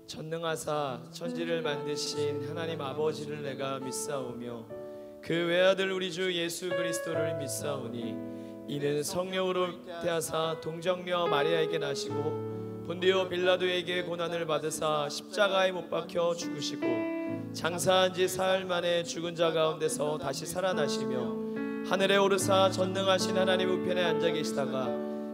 전능하사 천지를 만드신 하나님 아버지를 내가 믿사오며 그 외아들 우리 주 예수 그리스도를 믿사오니 이는 성령으로 태하사 동정녀 마리아에게 나시고 본디오 빌라도에게 고난을 받으사 십자가에 못 박혀 죽으시고 장사한 지 사흘 만에 죽은 자 가운데서 다시 살아나시며 하늘에 오르사 전능하신 하나님 우편에 앉아 계시다가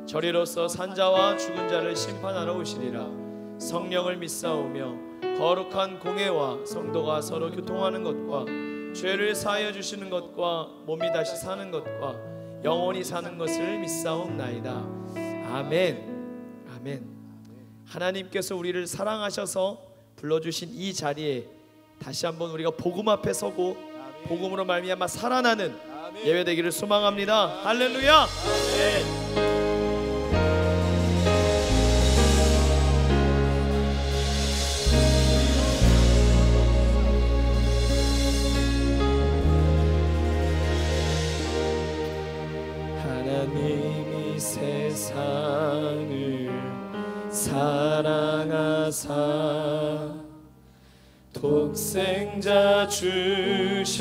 저리로서 산자와 죽은 자를 심판하러 오시리라. 성령을 믿사오며 거룩한 공회와 성도가 서로 교통하는 것과 죄를 사하여 주시는 것과 몸이 다시 사는 것과 영원히 사는 것을 믿사옵나이다. 아멘. 아멘. 하나님께서 우리를 사랑하셔서 불러주신 이 자리에 다시 한번 우리가 복음 앞에 서고 복음으로 말미암아 살아나는 예배되기를 소망합니다. 할렐루야. 아멘. 하나님이 세상을 사랑하사 독생자 주셨으니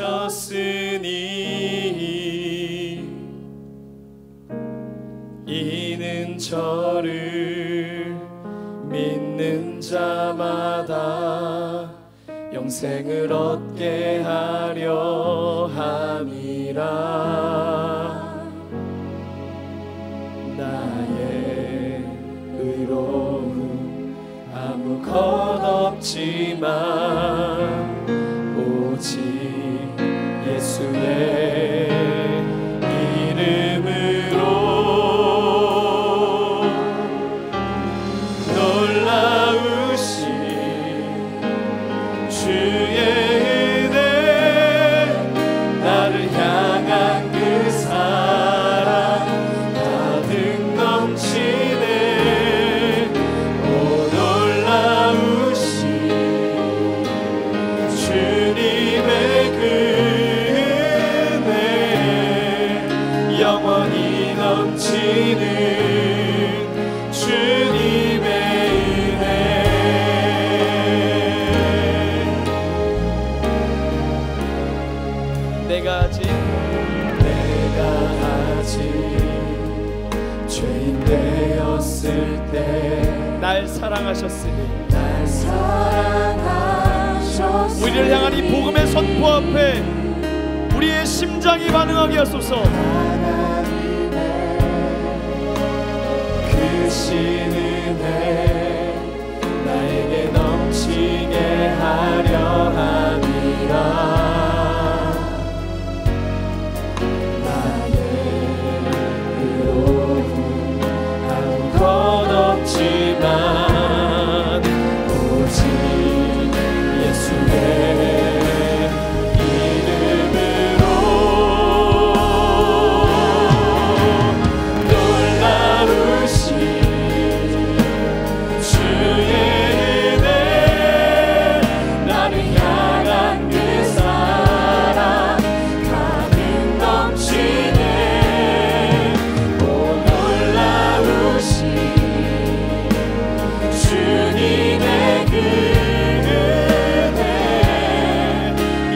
이는 저를 믿는 자마다 영생을 얻게 하려 함이라. 나의 의로움 아무것 없지만 오직 예수의 이름으로 놀라우신 주의 은혜 나를 향한 그 사랑 넘치네. 오 놀라우신 주님의 그 은혜 영원히 넘치는 주님의 은혜. 내가 아직 죄인 되었을 때 날 사랑하셨으니 우리를 향한 이 복음의 선포 앞에 우리의 심장이 반응하게 하소서. 그 신은혜 나에게 넘치게 하려 함이라. 없지만 오직 예수의 이름으로 놀라우신 주의 은혜 나를 향한 그 사랑 가득 넘치네. 오 놀라우신 주님의 그 은혜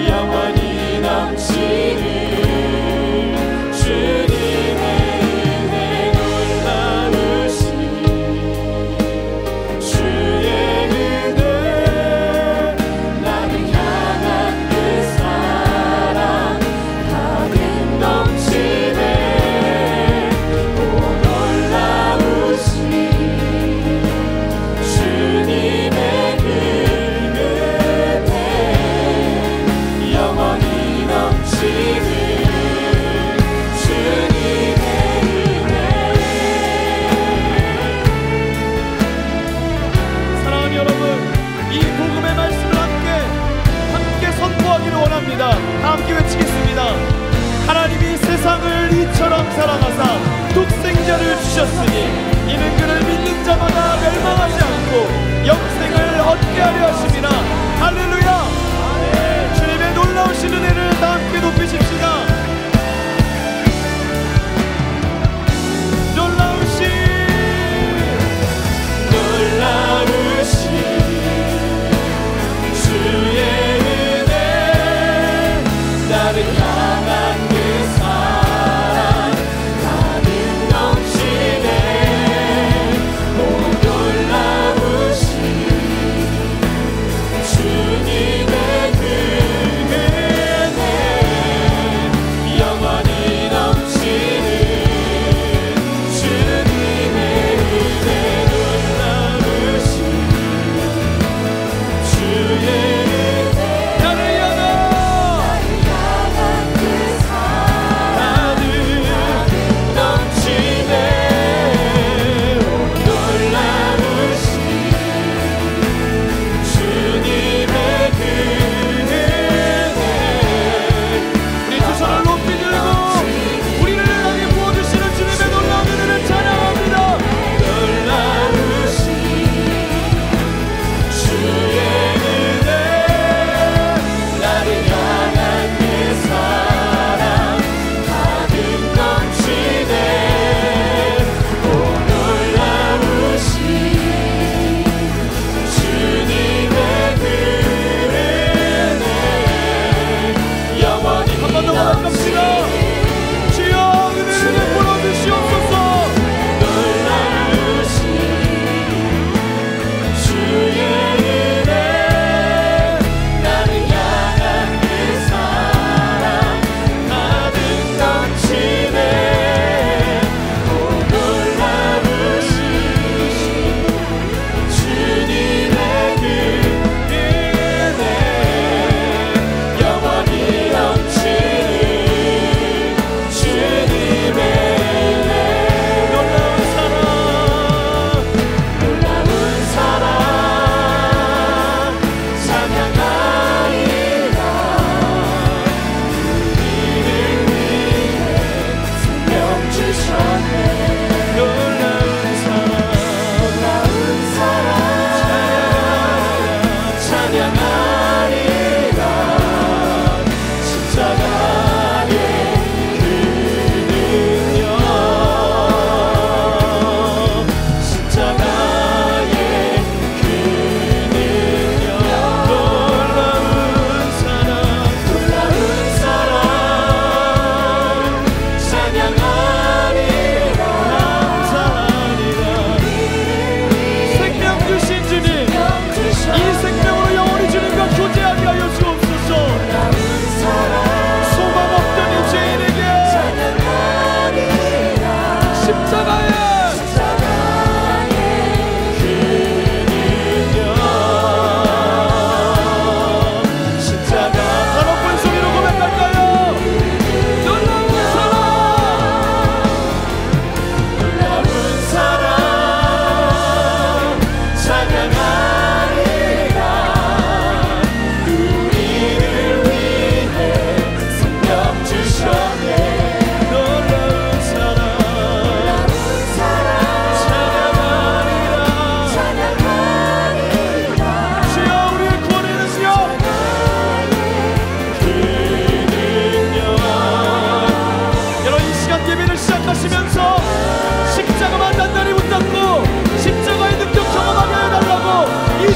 영원히 넘치는 주님의 은혜 놀라우신 주의 은혜 나를 향한 그 사랑 가득 넘치네. 오 놀라우신 주님의 그 은혜 영원히 넘치는 주님의 은혜. 사랑하는 여러분, 이 복음의 말씀을 함께 선포하기를 원합니다. 다 함께 외치겠습니다. 하나님이 세상을 이처럼 사랑하사 독생자를 주셨으니 이는 그를 믿는 자마다 멸망하지 않고 영생을 얻게 하려 하심이라. 할렐루야. 주님의 놀라우신 은혜를 다 함께 높이십시다. 놀라우신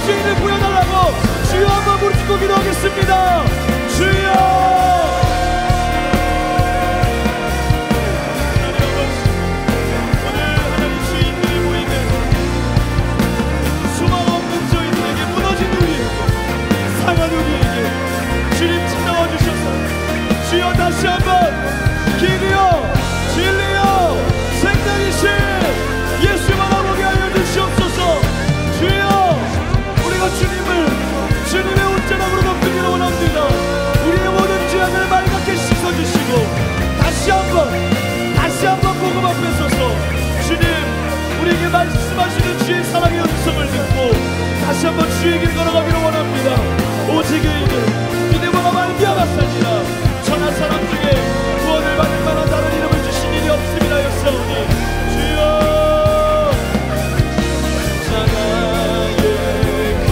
죄인을 구해달라고 주여 한번 부르짖고 기도하겠습니다. 주여 주여 다시 한번 길이요 진리요 생명이신 예수 바라보게 하여 주시옵소서. 주여 우리가 주님의 옷자락으로 덮기를 원합니다. 우리의 모든 죄악을 맑게 씻어주시고 다시 한번 복음 앞에 서서 주님 우리에게 말씀하시는 주의 사랑의 음성을 듣고 다시 한번 주의 길 걸어가기를 원합니다. 오직 의인은 믿음으로 말미암았으리라. 천하 사람 중에 구원을 받을 만한 다른 이름을 주신 일이 없음이라 하였사오니 주여 십자가의 그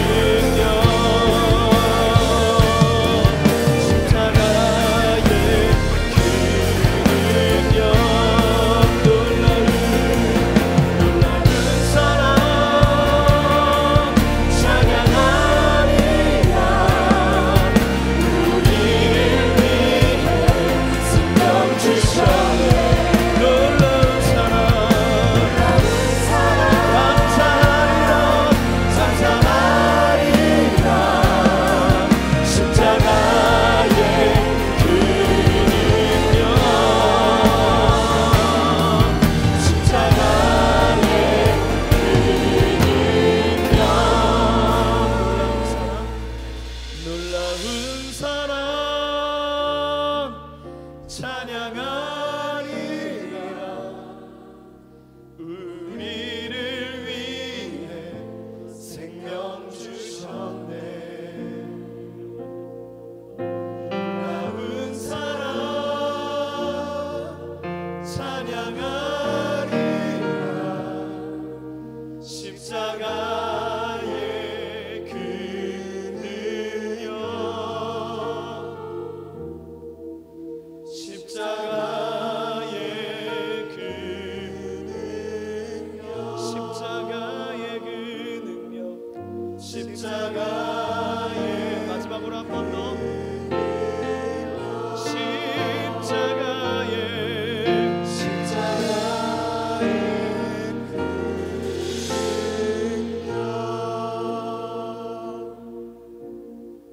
능력 십자가의 그 능력 놀라운 사랑 찬양하리라. 십자가의 마지막으로 한 번 더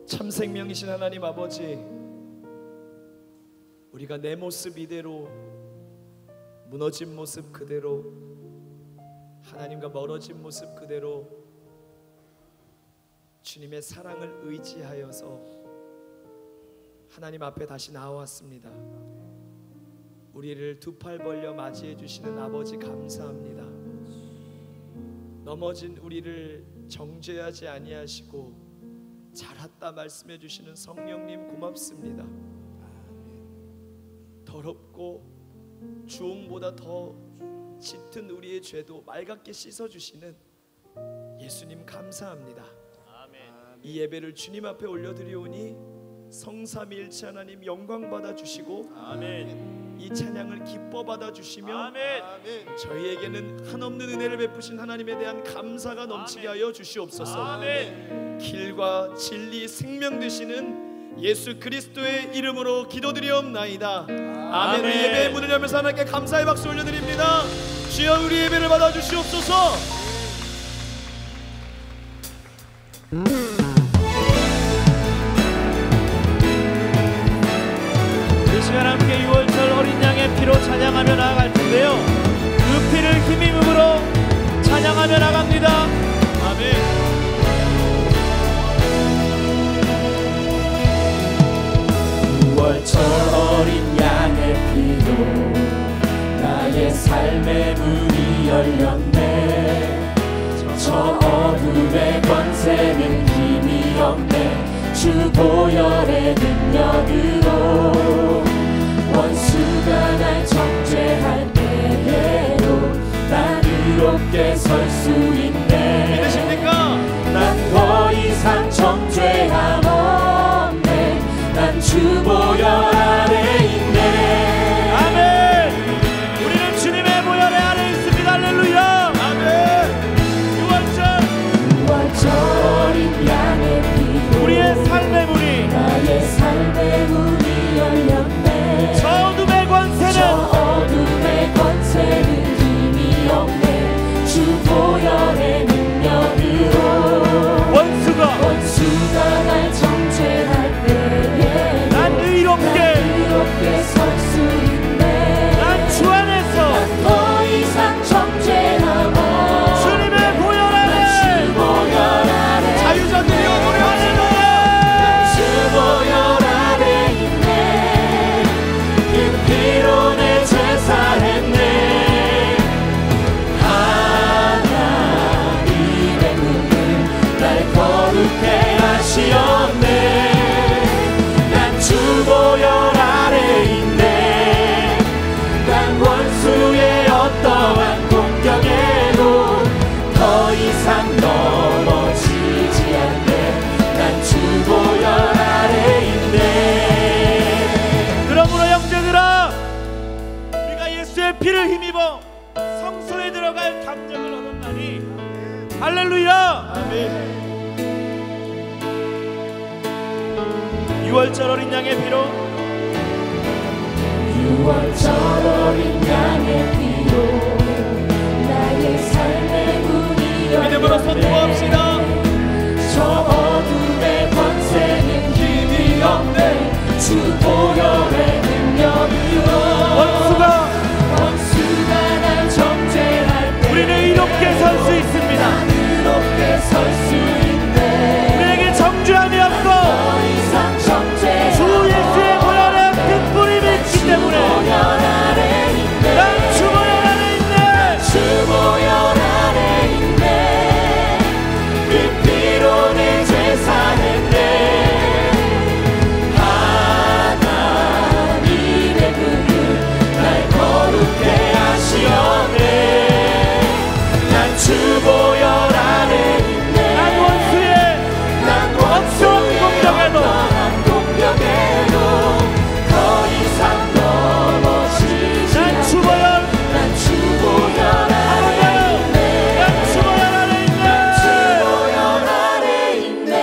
참 생명이신 하나님 아버지, 우리가 내 모습 이대로 무너진 모습 그대로 하나님과 멀어진 모습 그대로 주님의 사랑을 의지하여서 하나님 앞에 다시 나왔습니다. 우리를 두 팔 벌려 맞이해 주시는 아버지 감사합니다. 넘어진 우리를 정죄하지 아니하시고 잘했다 말씀해 주시는 성령님 고맙습니다. 더럽고 주홍보다 더 짙은 우리의 죄도 맑게 씻어주시는 예수님 감사합니다. 이 예배를 주님 앞에 올려드리오니 성삼위일체 하나님 영광 받아주시고 이 찬양을 기뻐 받아주시며 저희에게는 한없는 은혜를 베푸신 하나님에 대한 감사가 넘치게 하여 주시옵소서. 길과 진리 생명 되시는 예수 그리스도의 이름으로 기도드리옵나이다. 아멘. 우리 예배의 문을 열면서 하나님께 감사의 박수 올려드립니다. 주여 우리 예배를 받아주시옵소서. 이 시간 함께 6월절 어린 양의 피로 찬양하며 나아갈 텐데요, 그 피를 힘입음으로 찬양하며 나갑니다. 아멘. 6월절 어린 양의 피로 나의 삶의 문이 열렸네. 저 어둠의 권세는 힘이 없네. 주 보혈의 능력으로 원수가 날 정죄할 때에도 난 의롭게 설 수 있네. 믿으십니까? 난 더 이상 정죄함 없네. 난 주 보혈 아래 있네. 아멘. 우리는 주님의 보혈의 아래 있습니다. 할렐루야. 아멘. 6월절 6월절 어린 양의 피로 우리의 삶의 문이 나의 삶의 문이 열렸네. 저 어둠의 권세는 힘이 없네. 주 보혈의 능력으로 원수가 날 정죄할 때에 난 의롭게 설 수 있네. 난 주 안에서 더 이상 정죄하고 주님의 보혈 아래 자유자들이여 노래하시네. 주 보혈 아래 있네. 그 피로 내 죄 사했네. 하나님의 눈을 날 거룩해 하시었네. 난 주 보혈 아래 있네. 난 원수의 어떠한 공격에도 더 이상 넘어지지 않네. 난 주 보혈 아래 있네. 그러므로 형제들아 우리가 예수의 피를 힘입어 성소에 들어갈 감정을 얻었나니 할렐루야. 아멘. 6월절 어린 양의 피로 6월절 어린 양의 피로 나의 삶의 문이 믿음으로 선포합시다. 저 어둠의 권세는 힘이 없네. 주 보혈의 능력으로 원수가 날 정죄할 때 우리는 이롭게 설 수 있습니다. 이롭게 설 수 있네. 우리에게 정죄함이 없고 더 이상 정죄 주 예수의 보혈의 큰 뿌림이 있기 때문에 난 주 보혈 안에 있네. 주 보혈 아래 있네. 그 피로 내 죄 사했네. 하나님의 분을 날 거룩해 하시었네. 난 주 보혈 아래 있네. 난 원수의 어떠한 공격에도 더 이상 넘어지지 난 주 보혈 난 주 보혈 아래 있네. 난 주 보혈 안에 있네. 보혈 아래 있네.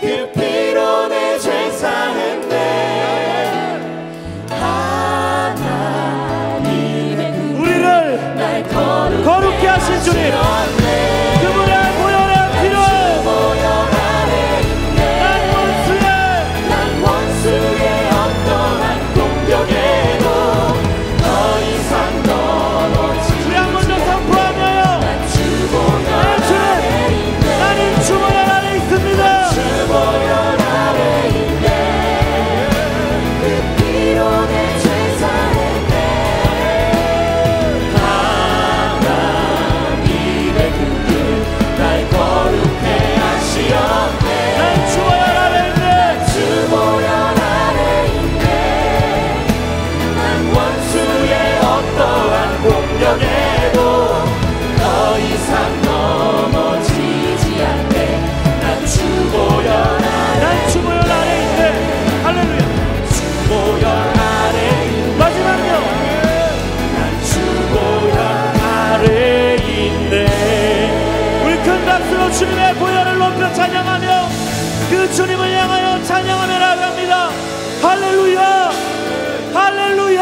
그 피로 내 죄 사했네. 하나님의 우리를 날 거룩해 하신 주님 그분의 보혈의 피로 보혈 아래 있네. 난 원수의 어떠한 공격에도 더 이상 넘어지지 우리 한 번 더 선포하며요. 난 주 보혈 내 주님 아래 있네. 나는 주 보혈 안에 있습니다. 주 보혈 아래 있네. 그 피로 내 죄 사했네. 하나님의 그분 날 거룩해 하시었네. 난 주 보혈 안에 있네. 주 보혈 아래 있네. 난 원수의 어떠한 공격에도 더 이상 넘어지지 않네. 난 주 보혈 아래 난 주 보혈 안에 있네. 할렐루야. 주 보혈 아래 있네. 마지막요. 난 주 보혈 아래 있네. 우리 큰 박수로 주님의 보혈을 높여 찬양하며 그 주님을 향하여 찬양하며 나아갑니다. 할렐루야. 할렐루야.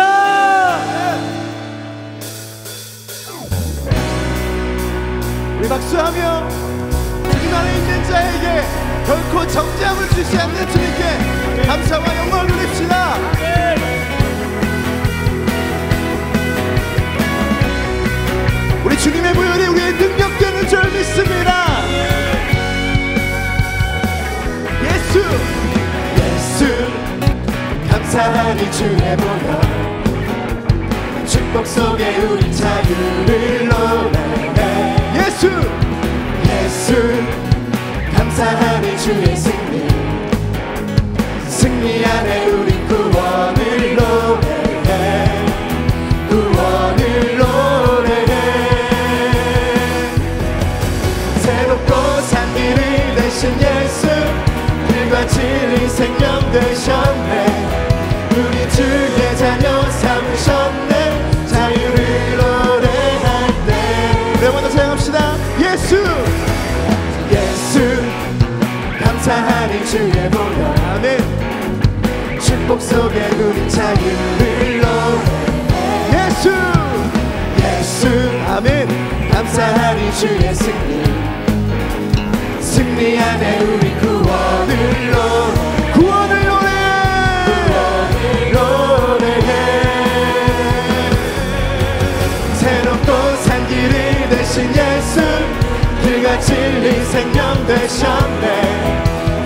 우리 박수하며 주님 안에 있는 자에게 결코 정죄함을 주시 않는 주님께 감사와 영광을 돌립시다. 우리 주님의 보혈이 우리의 능력되는 줄 믿습니다. 예수 감사하니 주의 보혈 축복 속에 우리 자유를 노래해. 예수 감사하니 주의 승리 안에 우리 구원을 노래해. 구원을 노래해. 새롭고 산 길을 대신 예수 길과 진리 생명 되셨네. 우리 주의 자녀 삼으셨네. 자유를 노래할 때 우리 한번 더 사랑합시다. 예수 감사하니 주의 보혈 아멘 축복 속에 우리 자유를 노래해 예수 예수 아멘 감사하니 주의 승리 안에 우리 구원을 노래해 새롭고 산 길이 되신 예수 그가 진리 생명 되셨네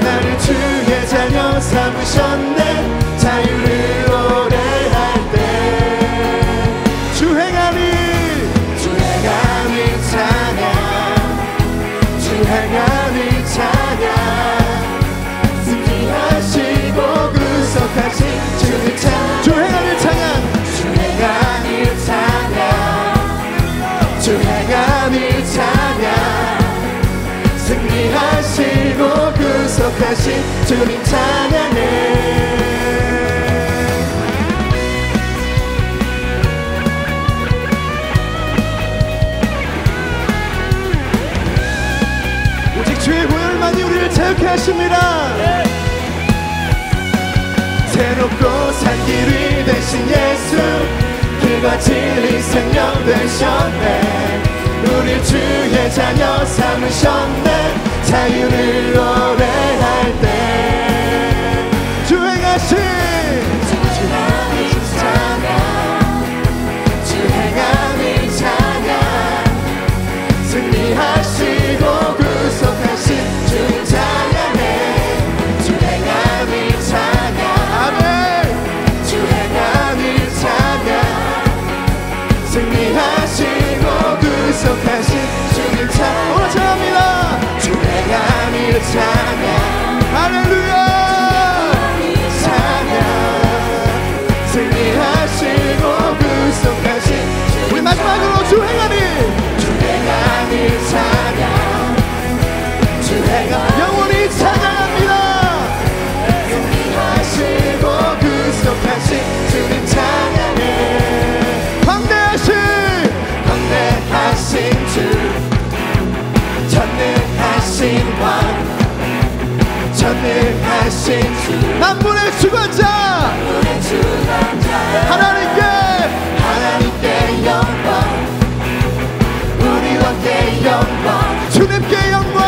나를 주의 자녀 삼으셨네 자유를 노래할 때 주행하니 찬양 주행하니 찬양 승리하시고 구속하신 주님 찬양 주행하니 찬양 주행하니 찬양 승리하시고 구속하신 주님 찬양해 오직 주의 보혈만이 우리를 자유케 하십니다 새롭고 산 길이 되신 예수 그가 진리 생명 되셨네 우리 주의 자녀 삼으셨네 자유를 노래할 때 주행하신 주행하니 찬양 승리하시고 구속하신 주님 찬양해 주행하니 찬양 아멘 주행하니 찬양 승리하시고 구속하신 주님 찬양 찬양합니다 주행하니 찬양 할렐루야 찬양 승리하시고 구속하신 우리 마지막으로 주행하니 찬양 주행하니 영원히 찬양합니다 승리하시고 구속하신 주님 찬양해 광대하신 주 전능하신 왕 전능하신 주 만물의 주관자 하나님께 영광 우리 왕께 영광 주님께 영광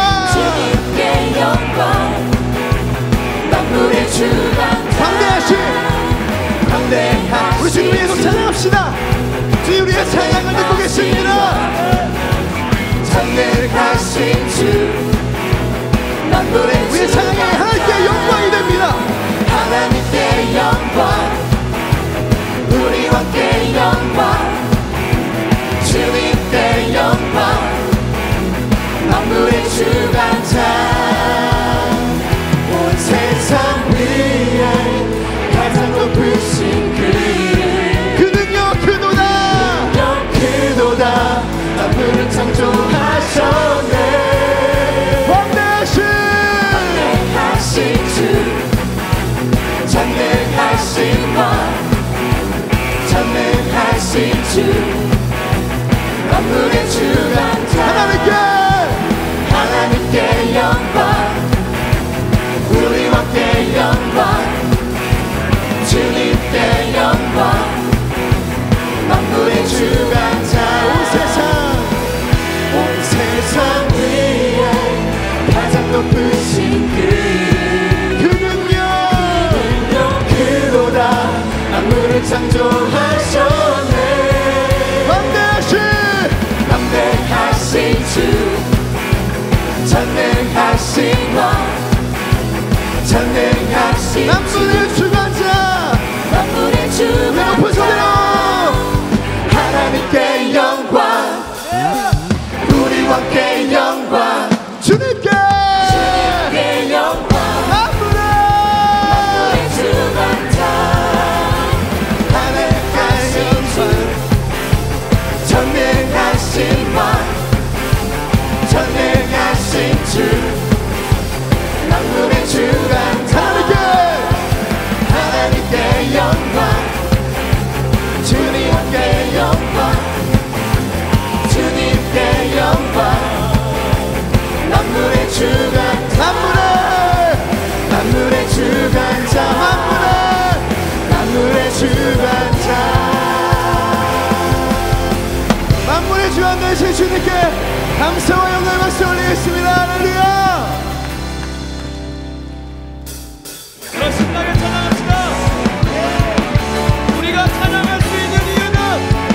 만물의 주관자 광대하신 우리 주님 위해서 찬양합시다 주님 우리의 찬양을 듣고 계십니다 전능하신 주 만물의 우리의 찬양이 하나님께 영광이 됩니다 하나님께 영광 우리 감사와 영광의 박수 올리겠습니다. 할렐루야. 그럼 신나게 찬양합시다. 우리가 찬양할 수 있는 이유는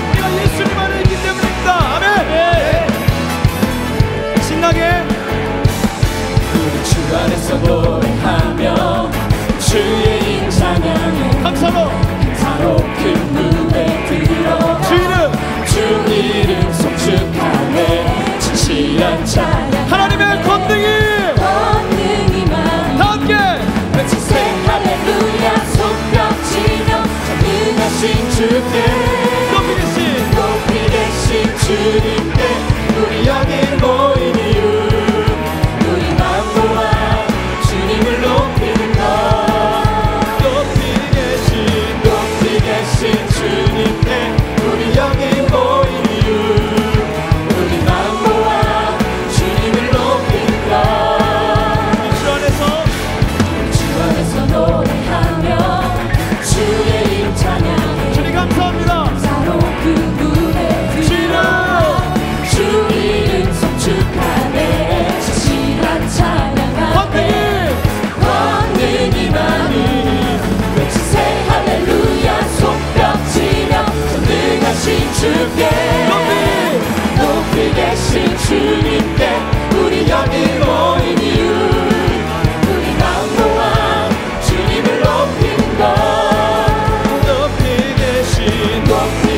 우리가 예수님 안에 있기 때문입니다. 아멘. 신나게 우리 주 안에서 노래하며 주의 이름 찬양해 감사로 큰 무대 들어 주 이름 송축하네 진실한 찬양 하나님의 권능이 다 함께 외치세 할렐루야 손뼉치며 전능하신 주께 높이 계신 주님께 우리 여기 모인 이유 우리 마음 모아 주님을 높이는 것 높이 계신 주님께 우리 여기 모인 이유 우리 마음 모아 주님을 높이는 것 주 안에서 노래하며 주의 이름 찬양해 주님 감사합니다. 감사로 그 무대 들어 주 이름 송축하네 진실한 찬양하네 권능이 많으니 외치세 할렐루야 손뼉치며 전능하신 주께 높이 계신 주님께 우리 여기 모인 이유 우리 마음 모아 주님을 높이는 것 높이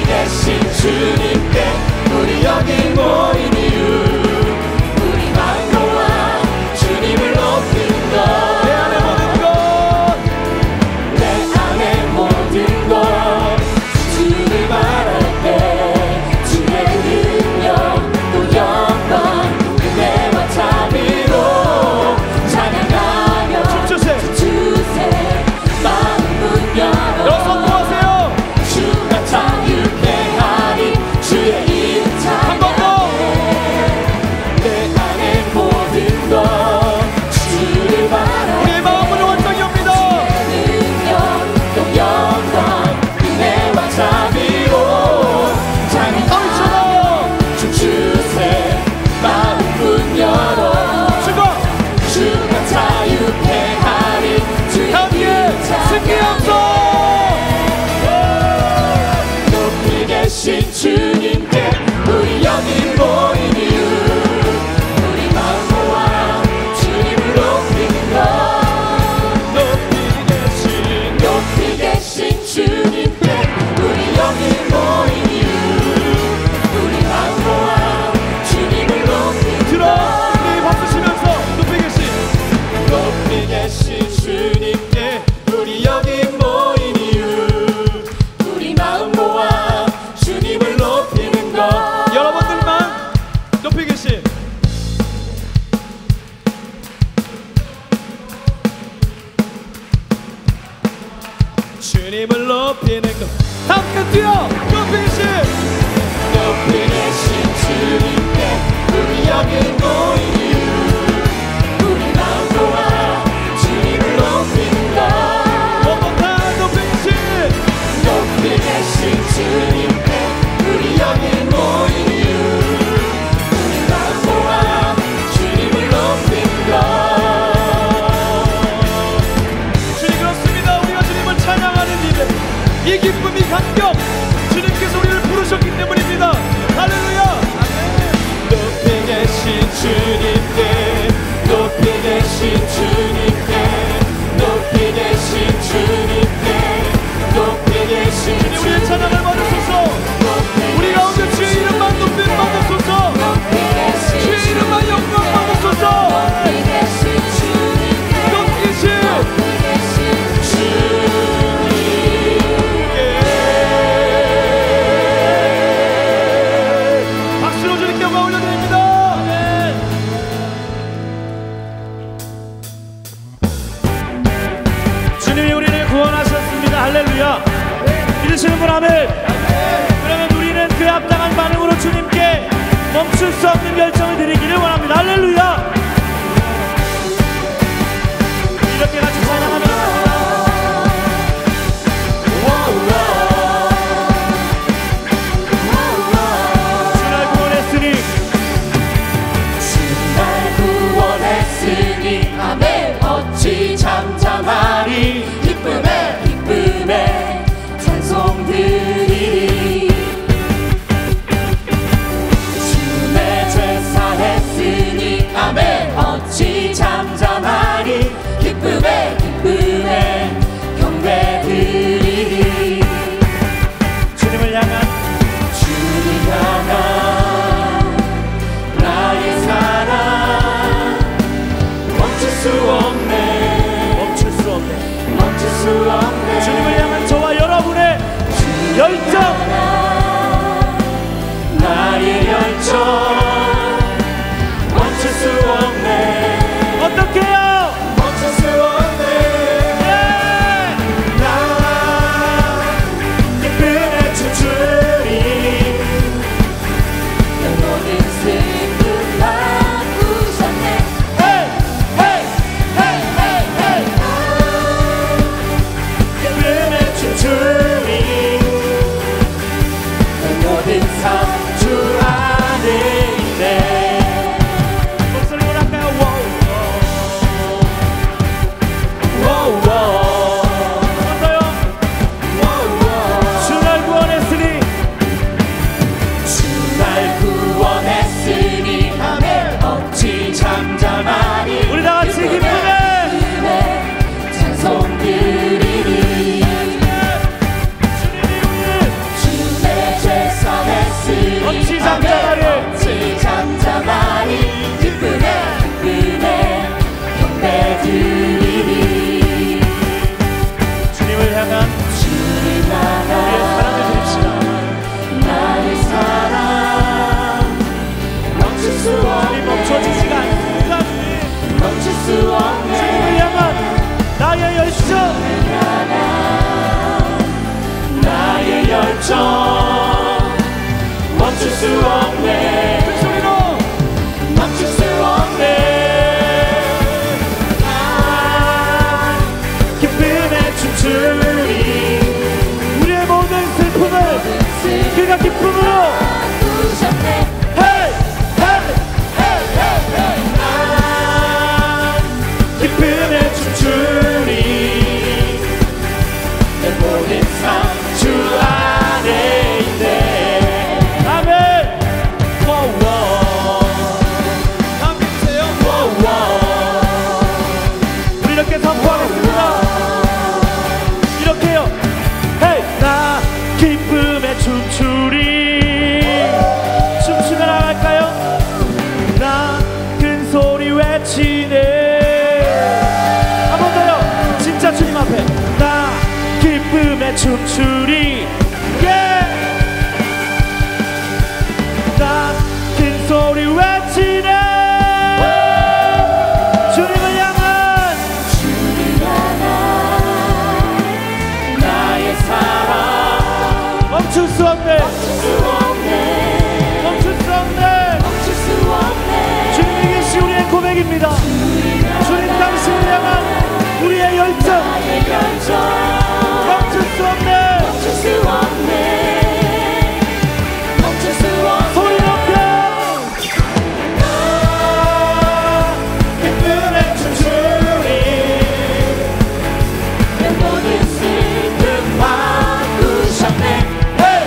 계신 주님께 우리 여기 모인 이유 우리 마음 모아 주님을 높이는 것 내 안에 모든 것 주를 바랄 때 주의 능력 또 영광 은혜와 자비로 찬양하며 주세 마음 문 열어 선포하세요. 주가 자유케 하리 주의 이름 찬양해 내 안에 모든 것 주를 바라 우리의 마음을 완전히 옵니다. 능력 또 영광 은혜와 자비로 찬양하며 주세 마음 문 열어 주가 자유케 하리 주의 이름 찬양해 높이 계신 주님께 우리 여기 모인 이유 우리 마음 모아 주님을 높이는 것 높이 계신 주님께 우리 여기 모인 이유 우리 마음 모아 주님을 높이는 것 우리 박수 치면서 높이 계신 주님께 우리 여기 모인 이유 우리 마음 모아 주님을 높이는 것 여러분들만 높이 계신 주님을 높이는 것 함께 뛰어 높이 계신 높이 계신 주님께 우리 여기 모인 이유 우리 마음 모아 주님을 높이는 것 원번다 높이 계신 높이 계신 주님께 우리 여기 모인 이유 우리 마음 모아 주님을 높이는 것 주님 그렇습니다. 우리가 주님을 찬양하는 일에 이 기쁨 이 감격 주님께서 우리를 부르셨기 때문입니다. 할렐루야. 높이 계신 주님께 높이 계신 주님께 높이 계신 주님께 높이 계신 주님 우리의 찬양을 받으소서. 우리 가운데 주의 이름만 높임 받으소서. 주의 이름만 영광 받으소서. 높이 계신 주님께 높이 계신 박수로 주님께 영광 올려드립니다. 주님이 우리를 구원하셨습니다. 할렐루야. 믿으시는 분 아멘. 그러면 우리는 그에 합당한 반응으로 주님께 멈출 수 없는 결정을 드리기를 원합니다. 할렐루야. 이렇게 같이 찬양합니다. 주를 구원했으니 잠잠하니 우리 다 같이 기쁨에 찬송 드리리 주의 죄 사했으니 어찌 잠잠하리 어찌 잠잠하니 기쁨에 경배 드리리 주님을 향한 주님 우리의 사랑을 드립시다. 나의 사랑 멈출 수 없네 멈춰지지가 않습니다. 주님 멈출 수 없네 주님을 향한 나의 열정 나의 열정 멈출 수 없네 큰 소리로 멈출 수 없네 난 기쁨에 춤추리 우리의 모든 슬픔을 그가 기쁨으로 바꾸셨네 헤이 헤이 헤이 헤이 헤이 난 기쁨에 춤추리 내 모든 삶 주 안에 있네 아멘 함께 주세요. 우리 이렇게 선포하겠습니다. 이렇게요. 헤이 나 기쁨에 춤추리 춤추면 안 할까요? 나 큰 소리 외치네 한 번 더요. 진짜 주님 앞에 나 기쁨에 춤추리 나 큰 소리 외치네 주님을 향한 나의 사랑 멈출 수 없네 멈출 수 없네 멈출 수 없네 멈출 수 없네 주님이 계신 우리의 고백입니다. 주님 당신을 향한 우리의 열정 나의 열정 멈출 수 없네 멈출 수 없네 멈출 수 없네 소리 높여 기쁨에 춤추리 내 모든 슬픔 바꾸셨네 헤이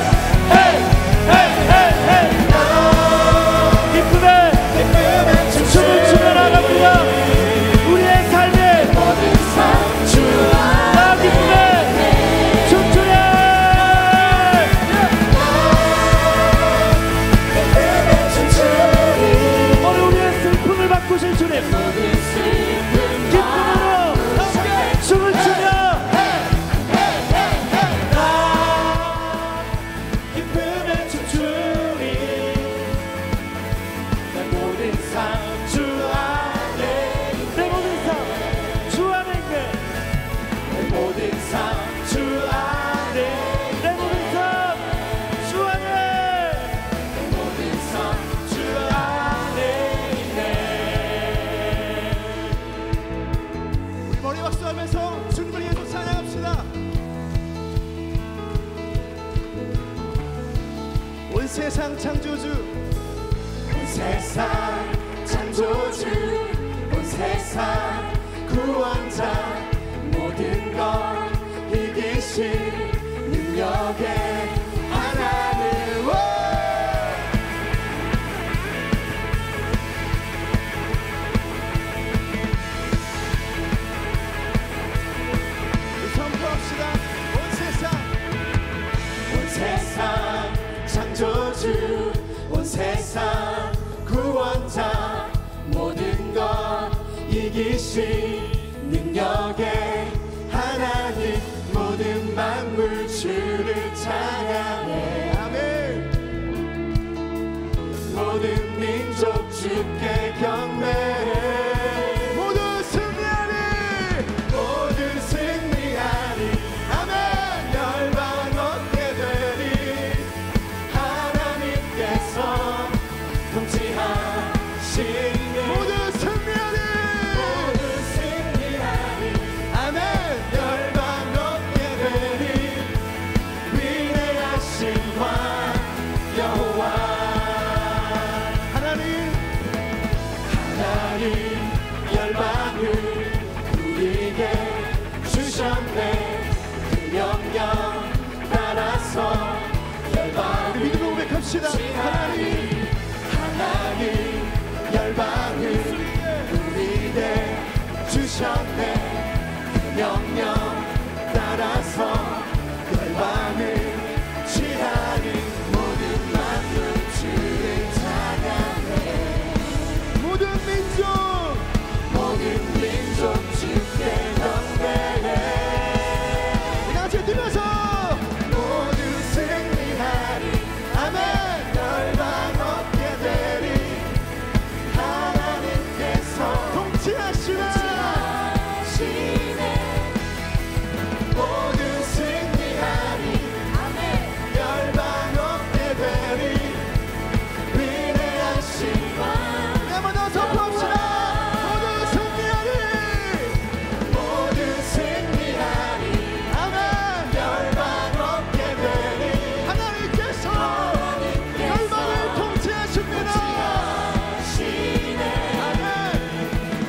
헤이 헤이 헤이 헤이 기쁨에 춤을 추며 나갑니다. 우리의 삶에 모든 삶 주 나 기쁨에 춤추네 안에 춤추리 오늘 우리의 슬픔을 바꾸신 주님 모든 슬픔 기쁨으로 춤을 추며 기쁨에 춤추리 내 모든 삶 주 안에 내 모든 삶 주 안에 있네 내 모든 삶 주 안에 내 모든 삶 주 안에 모든 삶 주 안에 있네 우리 머리 박수하면서 주님을 예수 찬양합시다. 온 세상 창조주 온 세상 창조주 온 세상 구원자 모든 걸 이기신 능력의 하나님 우리 선포합시다. 온 세상 창조주 온 세상 구원자 모든 것 이기신 능력의 하나님 모든 만물 주를 찬양해 아멘. 모든 민족 주께 경배해 모두 승리하리. 모든 승리하리 아멘 열방 얻게 되리 하나님께서 통치하시니 모두 승리하리. 모든 승리하리 아멘 열방 얻게 되리 위대하신 왕 여호와 하나님 열방을 우리에게 주셨네 그 명령 따라서 열방을 믿음으로 고백합시다. 하나님 하나님 열방을 주셨네. 그 명령 따라서 열방을 취하니 모든 만물 주를 찬양해. 모든 민족 주께 경배해. 같이 뛰면서 모두 승리하리. 아멘. 열방 없게 되리. 하나님께서 통치하시네. 모두 승리하리. 아멘. 열방 없게 되리. 위대하신 왕. 한번 더 선포합시다. 모두 승리하리. 아멘. 열방 없게 되리. 하나님께서 열방을 통치하십니다. 아멘.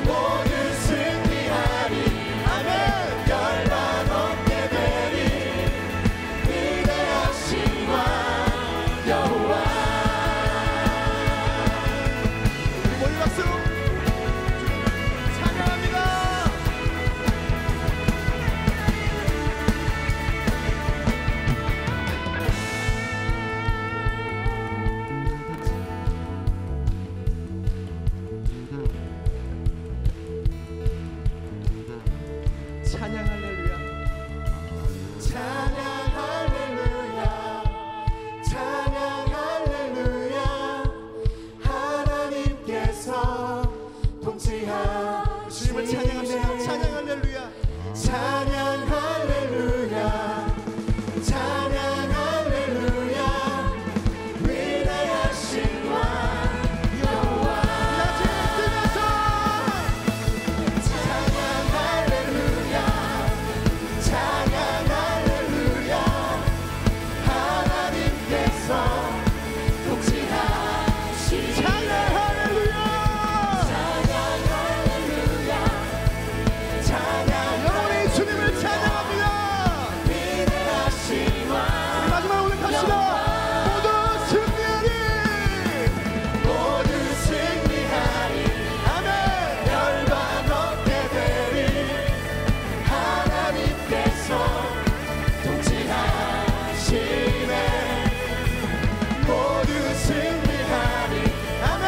모두 승리하리. 아멘. 열방 없게 되리. 위대하신 왕 여호와. 모두 박수 찬양합니다. 찬양 할렐루야. 찬양 할렐루야. 찬양 할렐루야. 하나님께서 통치하시네. 주님을 찬양합시다. 찬양 할렐루야. 찬양 할렐루야. 찬양 할렐루야. 위대하신 왕 여호와. 같이 뛰면서 찬양 할렐루야. 찬양 할렐루야. 하나님께서 통치하시네. 찬양 할렐루야. 찬양 할렐루야. 찬양 여러분이 주님을 찬양합니다. 위대하신 왕. 마지막 오늘 갑시다. 모두 승리하리. 모두 승리하리. 아멘. 열방 없게 되리. 하나님께서 통치하시네. 모두 승리하리. 아멘.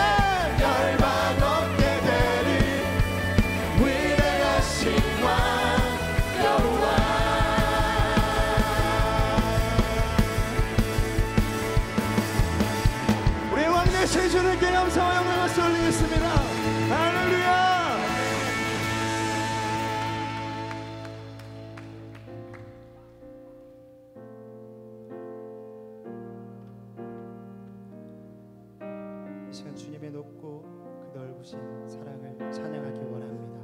열방 없게 되리. 위대하신 왕 여호와. 우리 왕 되신 주님께 감사와 영광을 올리겠습니다. 할렐루야. 이 시간 주님의 높고 그 넓으신 사랑을 찬양하기 원합니다.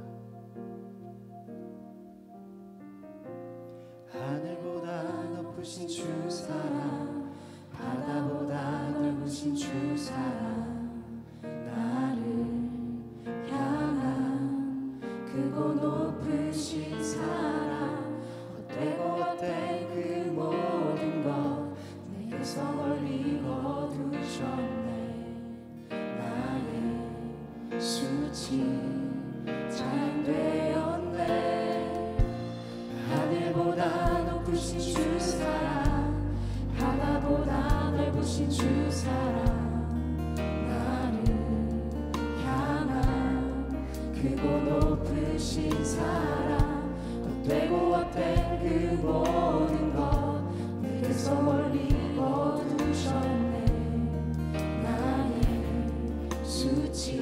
하늘보다 높으신 주 사랑, 바다보다 넓으신 주 사랑, 나를 향한 크고 높으신 사랑, 헛되고 헛된 그 모든 것 내게서 멀리 거두셨네. 나의 수치 찬양되었네. 하늘보다 높으신 주 사랑, 바다보다 넓으신 주 사랑, 나를 향한 크고 높으신 사랑, 헛되고 헛된 그 모든 것 내게서 멀리 거두셨네. 나의 수치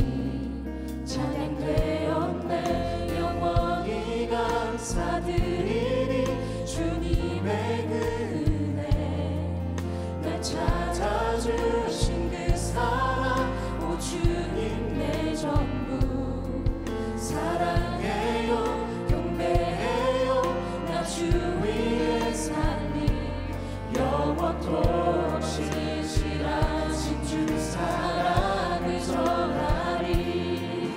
찬양되었네. 영원히 감사드리니 주님의 그 은혜, 날 찾아주신 그 사랑, 오 주님 내 전부 사랑해요. 경배해요. 나 주 위에 살리 영원토록 신실하신 주 사랑을 전하리.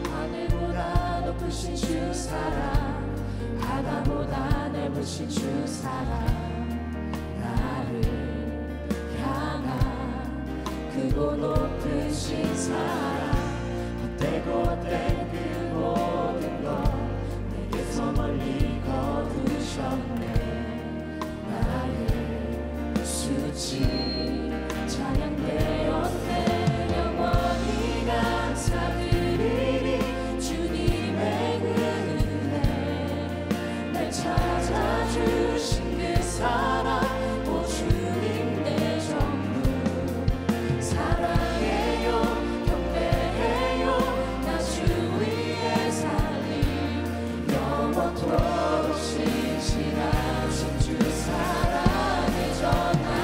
하늘보다 높으신 주 사랑, 바다보다 넓으신 주 사랑, 나를 향한 크고 높으신 사랑, 헛되고 헛된 그 찬양되었네 영원히 감사드리리 주님의 은혜 날 찾아주신 그 사랑 오 주님 내 전부 사랑해요 경배해요 나 주 위에 살리 영원토록 신실하신 주 사랑을 전하리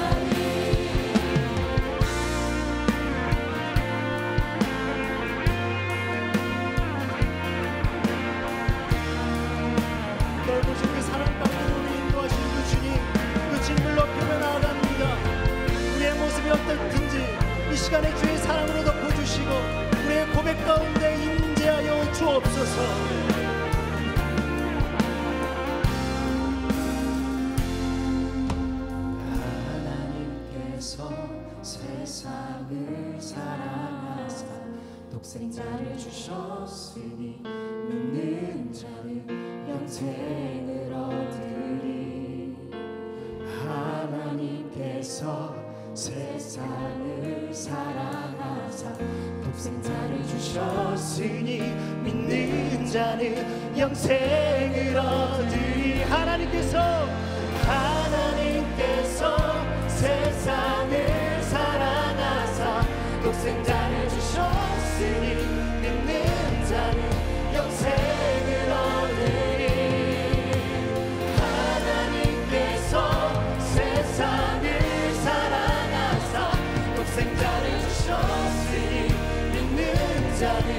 넓으신 그 사랑 가운데 우리 인도하시는 그 주님, 그 주님을 높이며 나아갑니다. 우리의 모습이 어떻든지 이 시간에 주의 사랑으로 덮어주시고 우리의 고백 가운데 임재하여 주옵소서. 하나님께서 세상을 사랑하사 독생자를 주셨으니 믿는 자는 영생을 얻으리 하나님께서 세상을 사랑하사 독생자를 주셨으니 믿는 자는 영생을 얻으리. 하나님께서 세상을 사랑하사 독생자를 주셨으니 믿는 자는 영생을 얻으리 하나님께서 세상을 사랑하사 독생자를 주셨으니 믿는 자는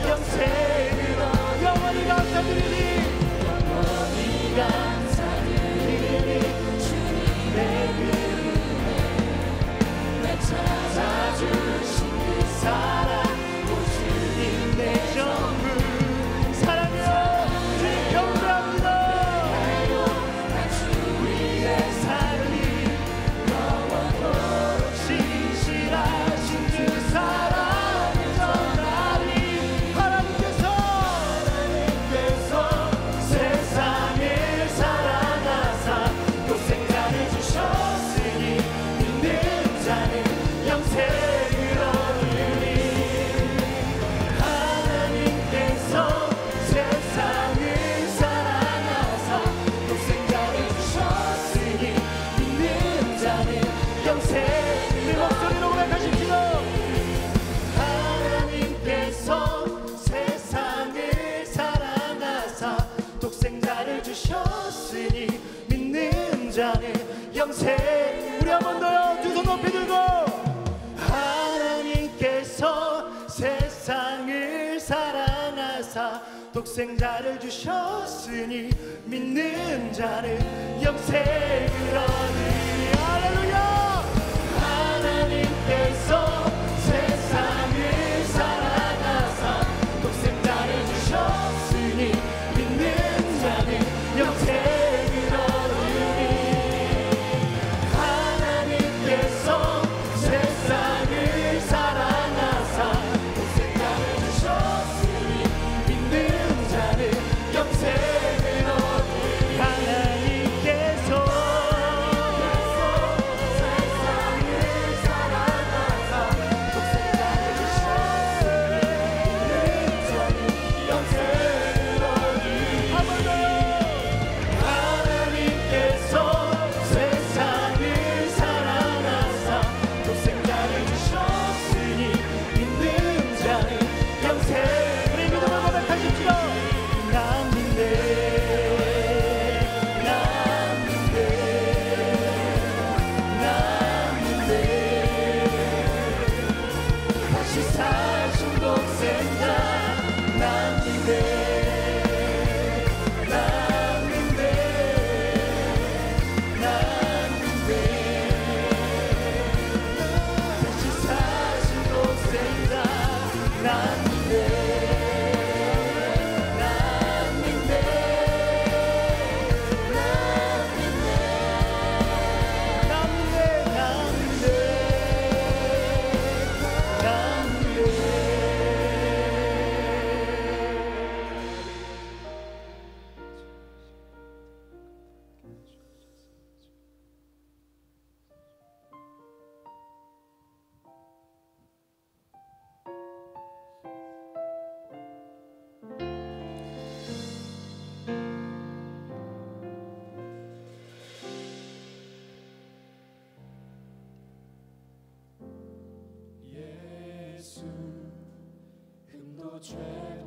영생을 얻으리 영원히 감사드리리 영원히 감사드리리 주님의 은혜 날 찾아주신 그 사랑 오 주님 내 전부 사랑해요 주님 경배합니다 나 주 위에 살리 영원토록 신실하신 주 사랑을 전하리 하나님께서 세상을 사랑하사 독생자를 주셨으니 믿는 자는 영생을 얻으리 하나님께서 세상을 사랑하사 독생자를 주셨으니 믿는 자는 영생 우리 목소리로 고백하십시다 하나님께서 세상을 사랑하사 독생자를 주셨으니 믿는 자는 영생 우리 한 번 더요 두 손 높이 들고 하나님께서 세상을 사랑하사 독생자를 주셨으니 믿는 자는 영생을 얻으리 할렐루야 하나님께서 세상을 사랑하사 독생자를 주셨으니 믿는 자는 영생을 얻으리 하나님께서 세상을 사랑하사 독생자를 주셨으니 믿는 자는 영생을 얻으리 하나님께서 세상을 사랑하사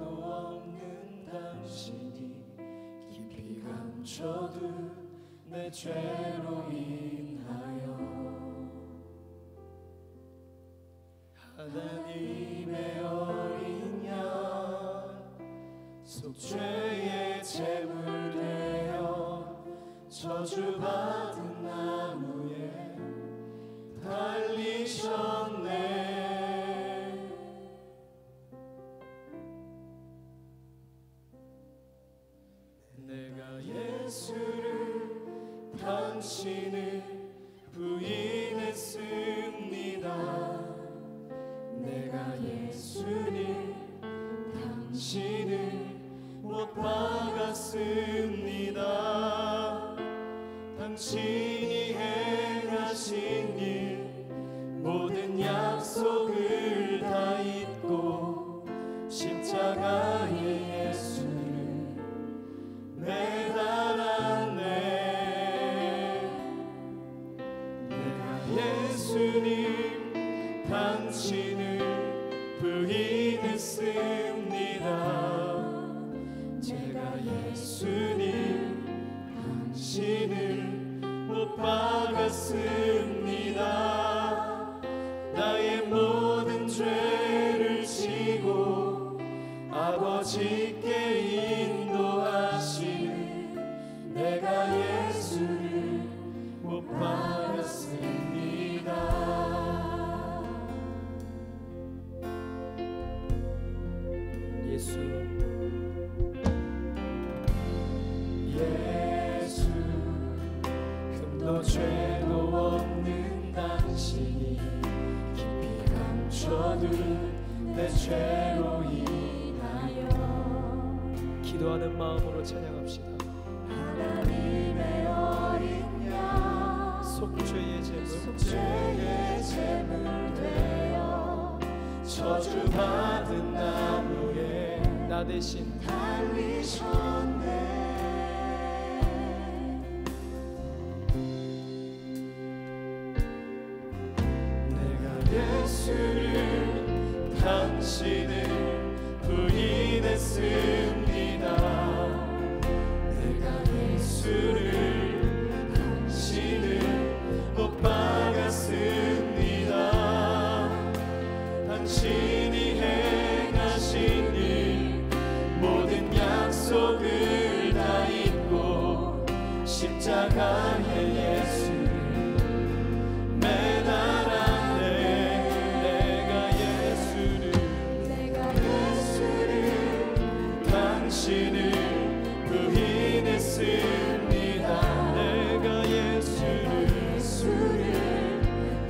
죄도 없는 당신이 깊이 감춰둔 내 죄로 인하여 하나님의 어린 양 속죄의 제물 되어 저주받은 나무에 달리셨네. 내가 예수를 당신을 부인했습니다. 내가 예수를 당신을 못 박았습니다. 당신이 행하신 일 모든 약속을 다 잊고 십자가에 예수를 매달았네. 내가 예수님 당신을 부인했습니다. 제가 예수님 당신을 못 박았습니다. 나의 모든 죄를 지고 아버지께 인도하시는 내가 예수를 못 박았습니다. 예수 흠도 죄도 없는 당신이 깊이 감춰둔 내 죄로 인하여 기도하는 마음으로 찬양합시다. 하나님의 어린 양 속죄의 제물 속죄의 제물 되어 저주받은 나무에 나 대신 달리셨네. 예수를 당신을 부인했습니다. 내가 예수를 당신을 못 박았습니다. 당신이 행하신 일 모든 약속을 다 잊고 십자가에 예수를 매달았네. 당신을 부인했습니다. 내가 예수를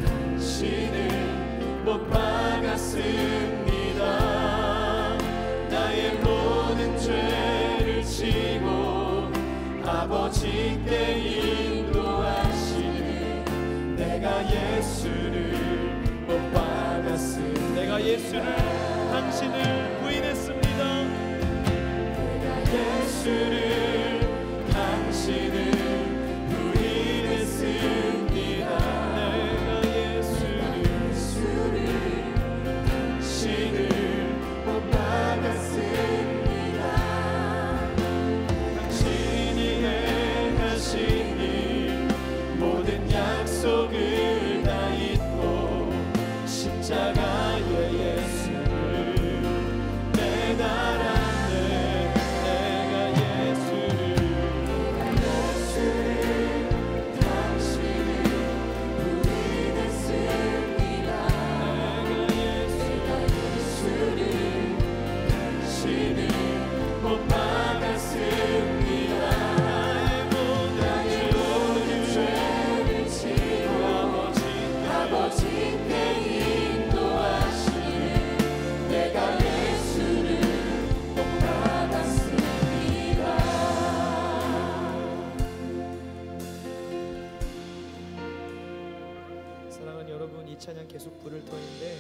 당신을 못 박았습니다. 나의 모든 죄를 지고 아버지께 인도하시는 내가 예수를 못 박았습니다. 내가 예수를 당신을 부인했습니다. 예수를 당신을 부인했습니다. 내가 예수를 당신을 못 박았습니다. 당신이 행하신 일 모든 약속을 다 잊고 십자가에 예수를 매달았네. 사랑하는 여러분, 이 찬양 계속 부를 터인데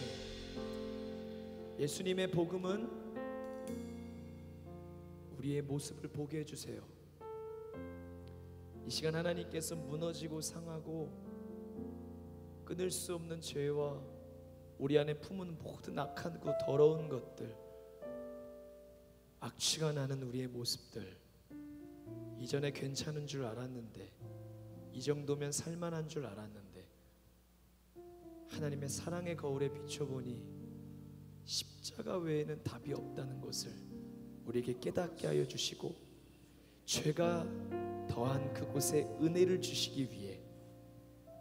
예수님의 복음은 우리의 모습을 보게 해주세요. 이 시간 하나님께서 무너지고 상하고 끊을 수 없는 죄와 우리 안에 품은 모든 악한 그 더러운 것들, 악취가 나는 우리의 모습들, 이전에 괜찮은 줄 알았는데, 이 정도면 살만한 줄 알았는데, 하나님의 사랑의 거울에 비춰보니 십자가 외에는 답이 없다는 것을 우리에게 깨닫게 하여 주시고, 죄가 더한 그곳에 은혜를 주시기 위해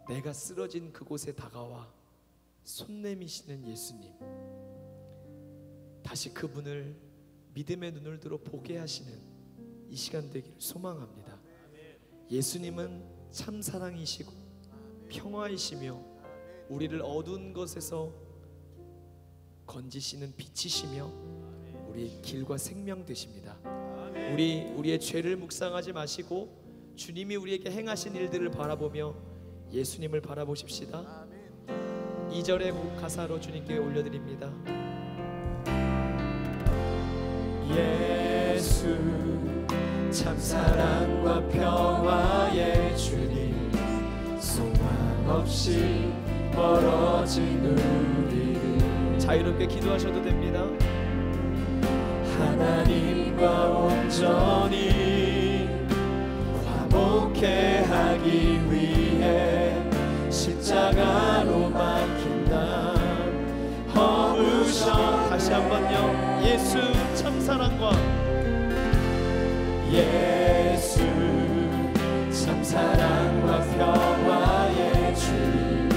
내가 쓰러진 그곳에 다가와 손 내미시는 예수님, 다시 그분을 믿음의 눈을 들어 보게 하시는 이 시간 되기를 소망합니다. 예수님은 참 사랑이시고 평화이시며 우리를 어두운 것에서 건지시는 빛이시며 우리의 길과 생명 되십니다. 우리의 죄를 묵상하지 마시고 주님이 우리에게 행하신 일들을 바라보며 예수님을 바라보십시다. 2절의 가사로 주님께 올려드립니다. 예수 참 사랑과 평화의 주님, 소망 없이 멀어진 우리를 자유롭게 기도하셔도 됩니다. 하나님과 온전히 화목해 하기 위해 십자가로 막힌 날 허무셔. 다시 한번요. 예수 참 사랑과 예수 참 사랑과 평화의 주님,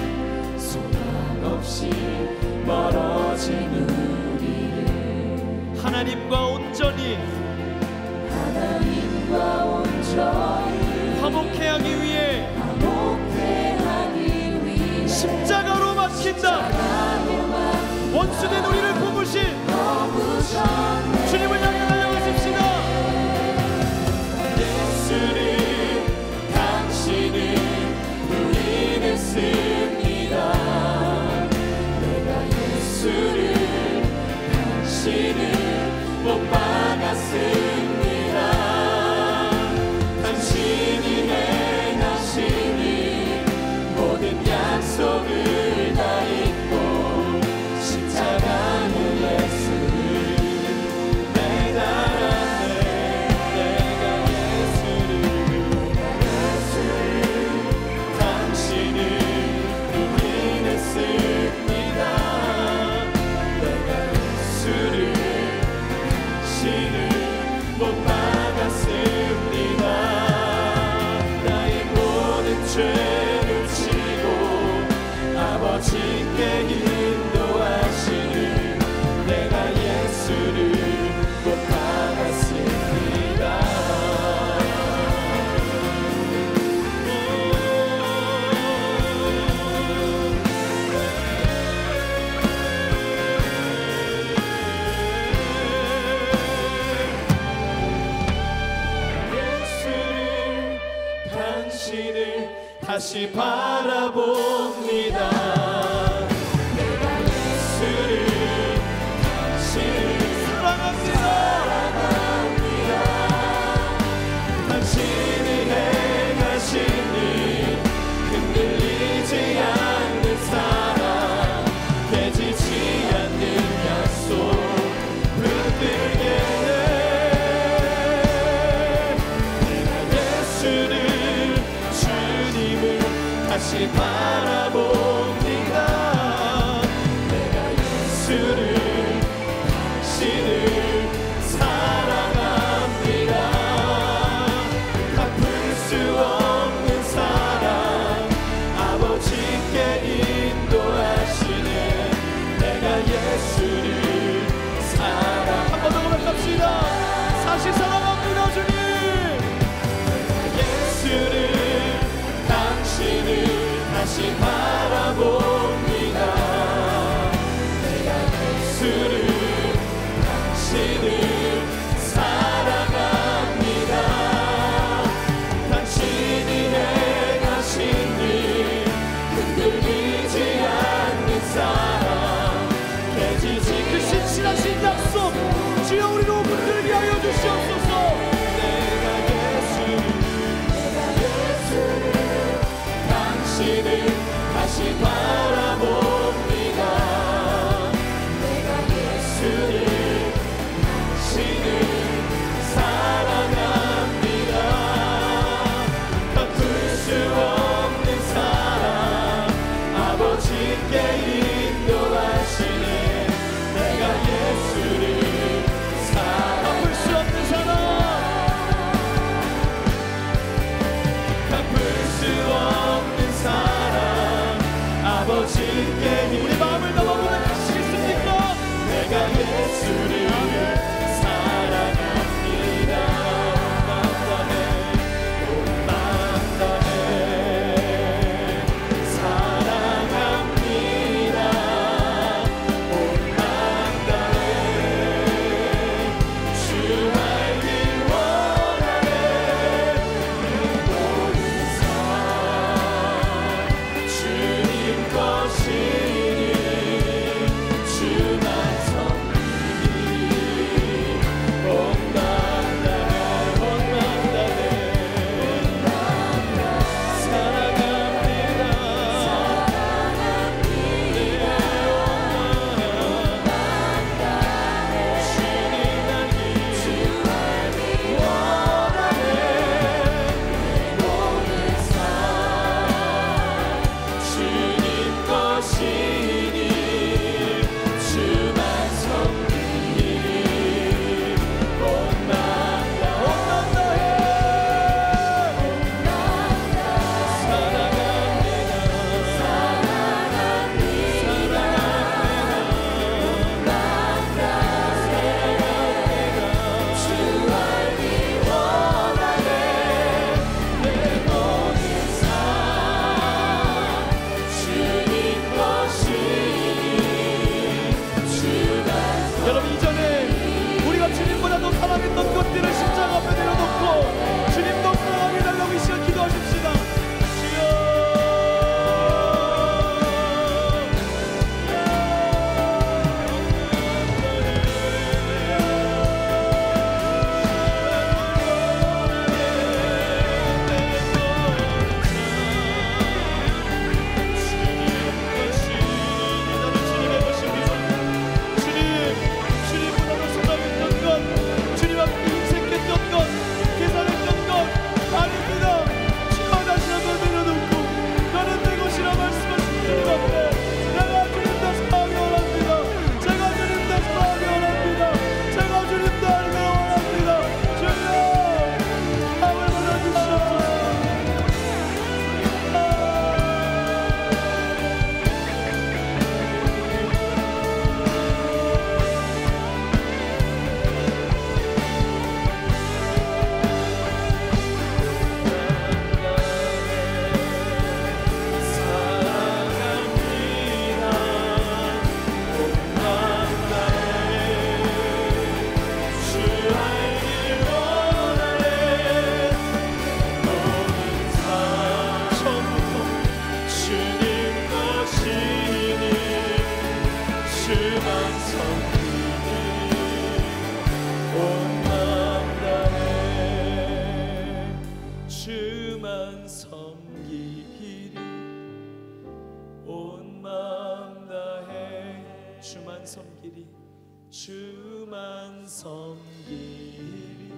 소망 없이 멀어진 우리를 하나님과 온전히 화목해 하기 위해 십자가로 막힌다. 원수된 우리를 품으신 주님을 향해 달려가십시다. 예수를 당신을 부인했습니다. 내가 예수를 당신을 못 박았습니다. 당신이 행하시니 모든 약속을 다 잊고 십자가는 예수를 매달았네. 내가 예수를 당신을 부인했습니다. 내가 예수를 당신을 못 막았습니다. 나의 모든 죄를 지고 아버지께 인도하시는 내가 예수를 못 막았습니다. 예수를 당신을 다시 바라봅니다. 내가 예수를 당신을 사랑합니다. 당신이 행하신 일 흔들리지 않는 사랑, 깨지지 않는 약속 붙들게 해. 내가 예수를 주님을 다시 바라봅니다. 내가 예수를 당신을 사랑합니다. 갚을 수 없는 사랑, 아버지께 인도하시는 내가 예수를 사랑. 한 번 더 고백합시다. 다시 사랑합니다. 주님. 예수를 당신을 다시 바라봅니다. 내가 예수를 당신을 사랑합니다. 당신이 행하신 일 흔들리지 않는 사랑, 깨지지 그 신실하신 약속 주여 우리로 붙들게 하여 주시옵소서. 내가 예수를 당신을 다시 바라봅니다. 내가 예수를 당신을 섬기리 온 마음 다해 주만 섬기리 주만 섬기리.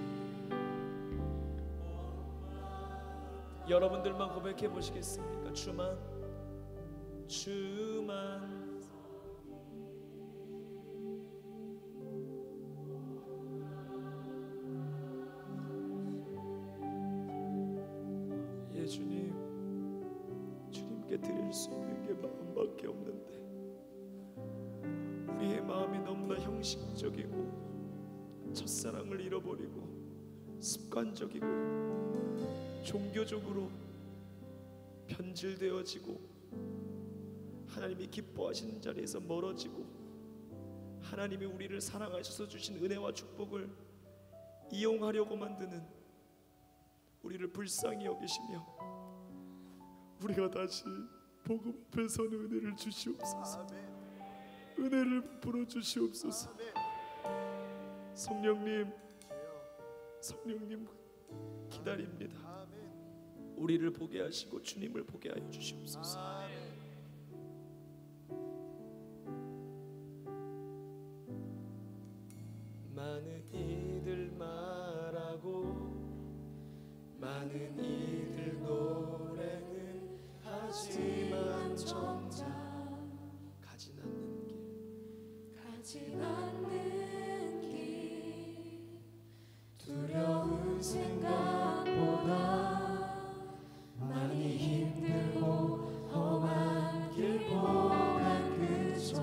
여러분들만 고백해 보시겠습니까? 주만 예 주님, 주님께 드릴 수 있는 게 마음밖에 없는데 우리의 마음이 너무나 형식적이고 첫사랑을 잃어버리고 습관적이고 종교적으로 변질되어지고 하나님이 기뻐하시는 자리에서 멀어지고 하나님이 우리를 사랑하셔서 주신 은혜와 축복을 이용하려고 만드는 우리를 불쌍히 여기시며 우리가 다시 복음 앞에 서는 은혜를 주시옵소서. 은혜를 부어 주시옵소서. 성령님 기다립니다. 우리를 보게 하시고 주님을 보게 하여 주시옵소서. 많은 이들 말하고 많은 이들 노래는 하지만 정작 가진 않는 길 두려운 생각보다 많이 힘들고 험한 길보다 그저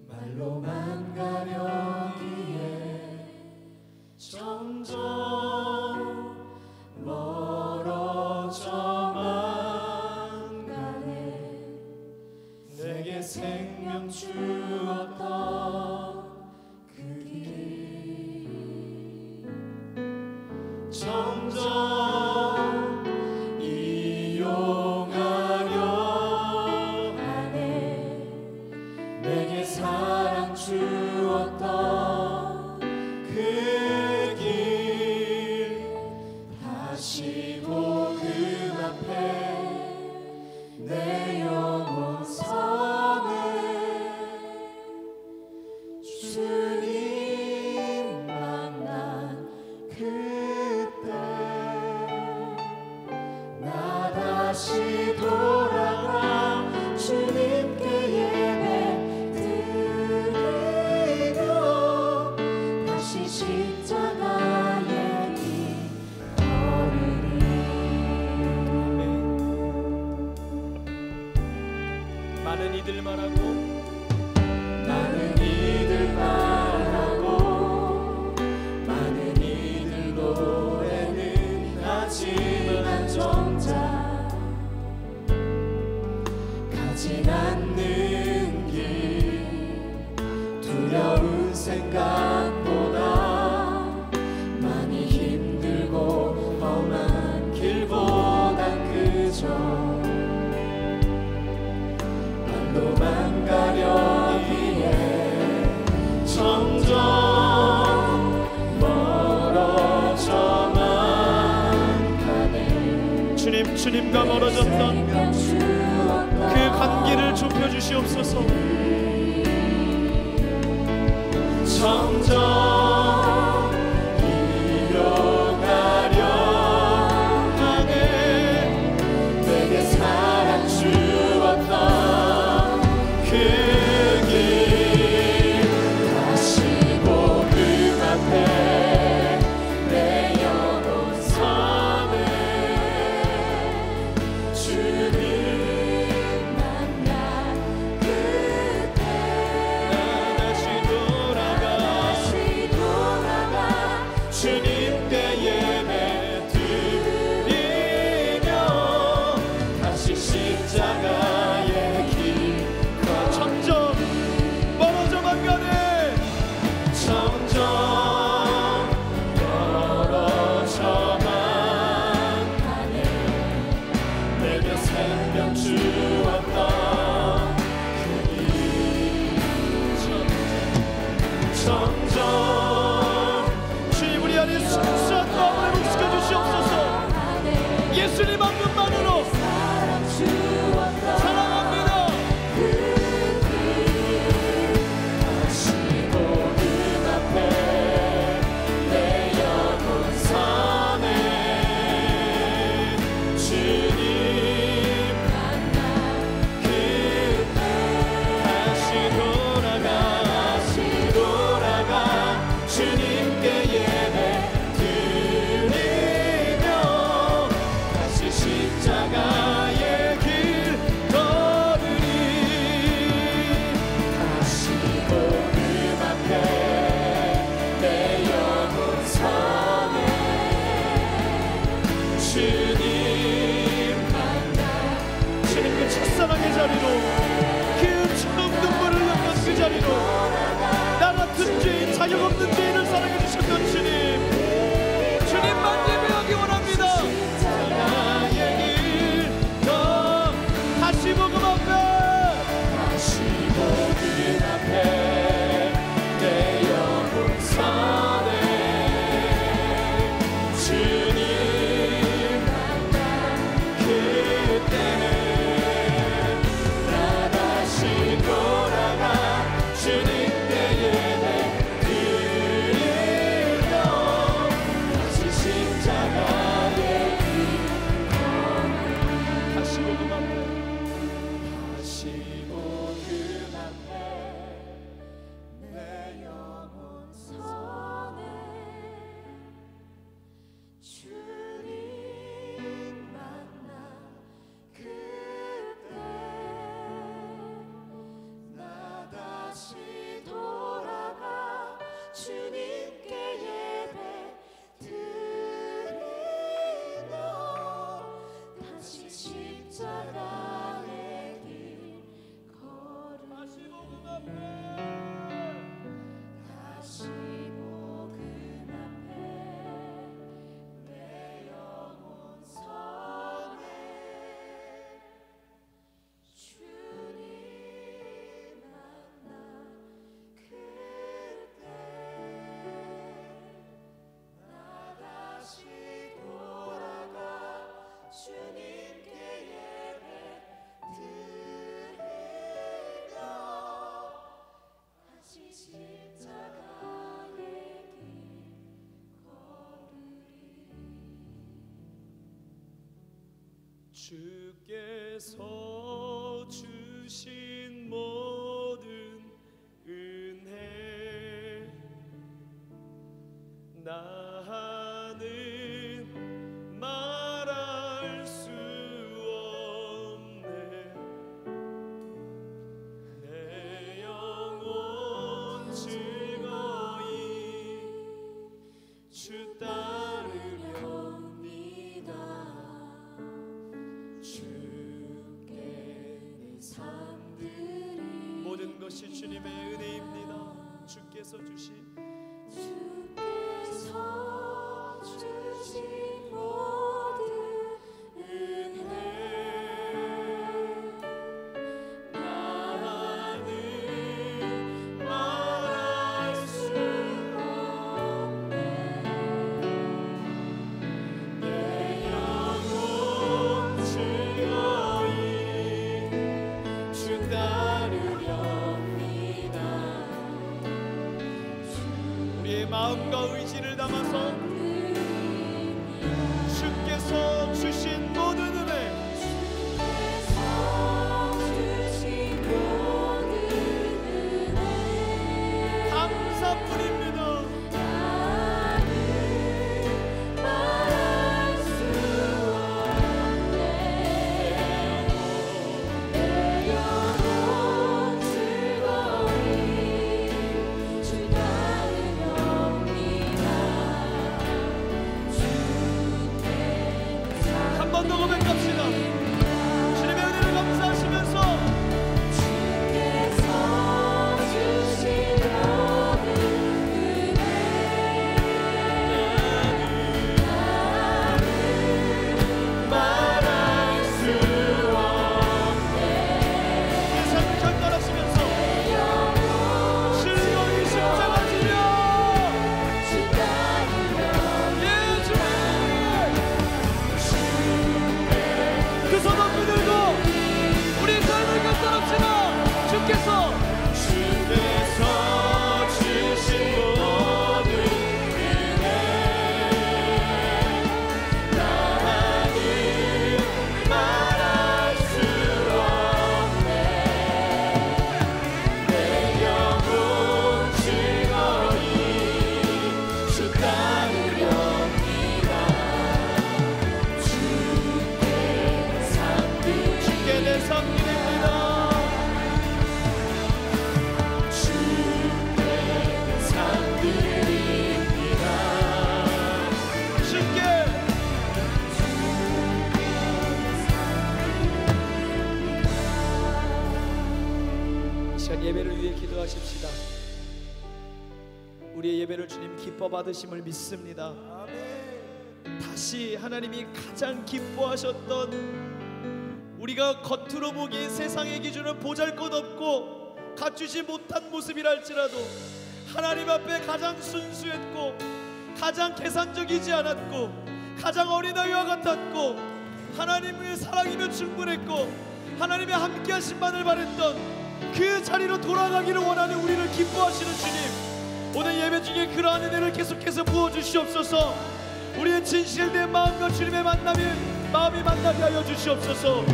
말로만 가려기에 점점 멀어져만 가네. 내게 생명 주었던 그 길 점점 이용하려 하네. 내게 사랑 주었던 그 길 다시 복음 앞에 내 영혼 서네. 주님 만난 그때 나 다시 돌아가 주님께 예배 드리며 다시 십자가의 길 걸으리. 많은 이들 말하고 많은 이들 노래는 하지만 정작 가진 않는 길 두려운 생각보다 많이 힘들고 험한 길보다 그저 말로만 가려기에 점점 멀어져만 가네. 주님과 멀어졌던 그 관계를 좁혀 주시옵소서. 점점 이어가려 하네. 내게 사랑 주었던 그 길 다시 복음 앞에 내 영혼 서네. 주님 만난 그때 나 다시 돌아가 주님께 예배 드리며 다시 십자가의 길 점점 멀어져만 가네. 점점 멀어져만 가네. 내게 생명 주었던 그 길 점점 주님 우리 안에 순수한 마음을 회복시켜 주시옵소서. 예수님 한 분만으로 사랑합니다. 자격 없는 죄인을 사랑해 주셨던 주님, 주님만 예배하기 원합니다. 나의 길 더 다시 복음 앞에, 다시 복음 앞에 내 영혼 선해. 주님 만나 그때 나 다시 돌아가 주님께 예배 주께서 주신 모든 은혜 나는 말할 수 없네. 내 영혼 즐거이 주 따르렵니다. 모든 것이 주님의 은혜입니다. 주께서 주신 모든 은혜 나는 말할 수 없네. 내 영혼 즐거이 주 따르렵니다. 우리의 마음과 의지를 담아서 주께서 주신 모든 은혜 감사뿐입니다. 한 번 더 고백. 우리의 예배를 주님 기뻐 받으심을 믿습니다. 다시 하나님이 가장 기뻐하셨던, 우리가 겉으로 보기엔 세상의 기준은 보잘것없고 갖추지 못한 모습이랄지라도 하나님 앞에 가장 순수했고 가장 계산적이지 않았고 가장 어린아이와 같았고 하나님의 사랑이며 충분했고 하나님의 함께하심만을 바랬던 그 자리로 돌아가기를 원하는 우리를 기뻐하시는 주님, 오늘 예배 중에 그러한 은혜를 계속해서 부어주시옵소서. 우리의 진실된 마음과 주님의 마음이 만나게 하여 주시옵소서.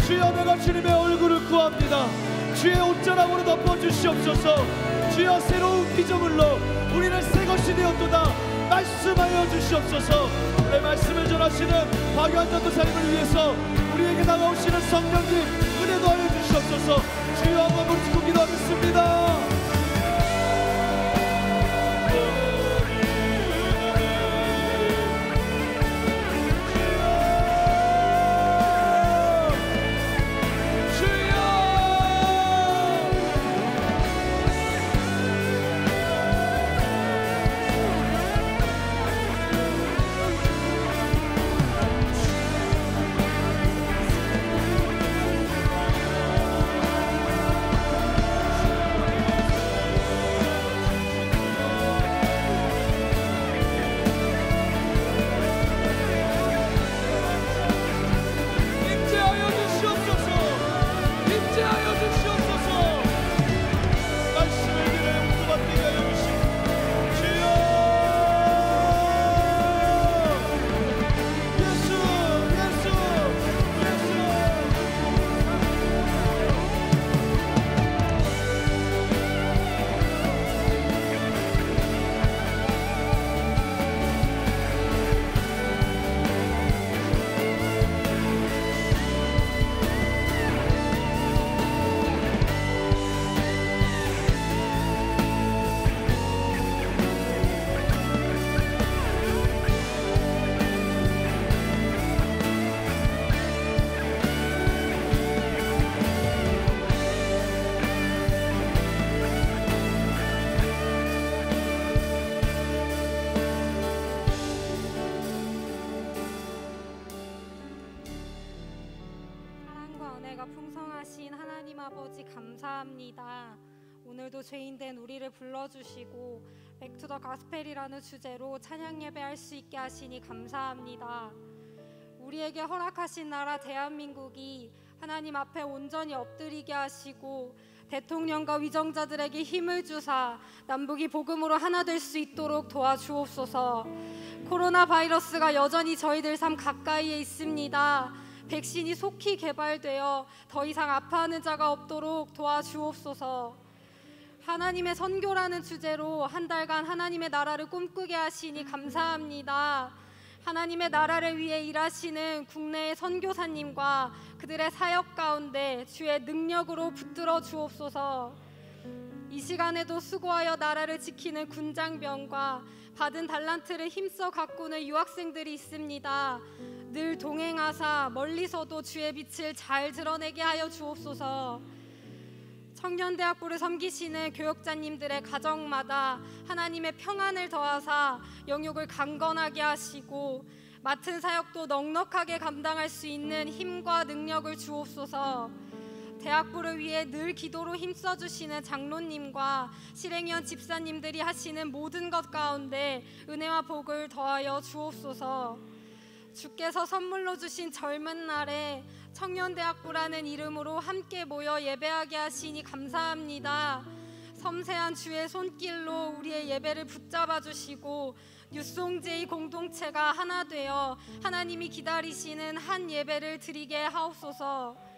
주여, 내가 주님의 얼굴을 구합니다. 주의 옷자락으로 덮어주시옵소서. 주여, 새로운 피조물로 우리는 새것이 되었도다 말씀하여 주시옵소서. 내 말씀을 전하시는 박유한 전도사님을 위해서 우리에게 다가오시는 성령님 은혜도 하여 주시옵소서. 주여, 한번 부르짖고 기도하겠습니다. 풍성하신 하나님 아버지 감사합니다. 오늘도 죄인된 우리를 불러주시고 백투더 가스펠이라는 주제로 찬양 예배할 수 있게 하시니 감사합니다. 우리에게 허락하신 나라 대한민국이 하나님 앞에 온전히 엎드리게 하시고 대통령과 위정자들에게 힘을 주사 남북이 복음으로 하나 될 수 있도록 도와주옵소서. 코로나 바이러스가 여전히 저희들 삶 가까이에 있습니다. 백신이 속히 개발되어 더 이상 아파하는 자가 없도록 도와주옵소서. 하나님의 선교라는 주제로 한 달간 하나님의 나라를 꿈꾸게 하시니 감사합니다. 하나님의 나라를 위해 일하시는 국내의 선교사님과 그들의 사역 가운데 주의 능력으로 붙들어 주옵소서. 이 시간에도 수고하여 나라를 지키는 군장병과 받은 달란트를 힘써 가꾸는 유학생들이 있습니다. 늘 동행하사 멀리서도 주의 빛을 잘 드러내게 하여 주옵소서. 청년대학부를 섬기시는 교역자님들의 가정마다 하나님의 평안을 더하사 영육을 강건하게 하시고 맡은 사역도 넉넉하게 감당할 수 있는 힘과 능력을 주옵소서. 대학부를 위해 늘 기도로 힘써주시는 장로님과 실행위원 집사님들이 하시는 모든 것 가운데 은혜와 복을 더하여 주옵소서. 주께서 선물로 주신 젊은 날에 청년대학부라는 이름으로 함께 모여 예배하게 하시니 감사합니다. 섬세한 주의 손길로 우리의 예배를 붙잡아 주시고 뉴송제이 공동체가 하나 되어 하나님이 기다리시는 한 예배를 드리게 하옵소서.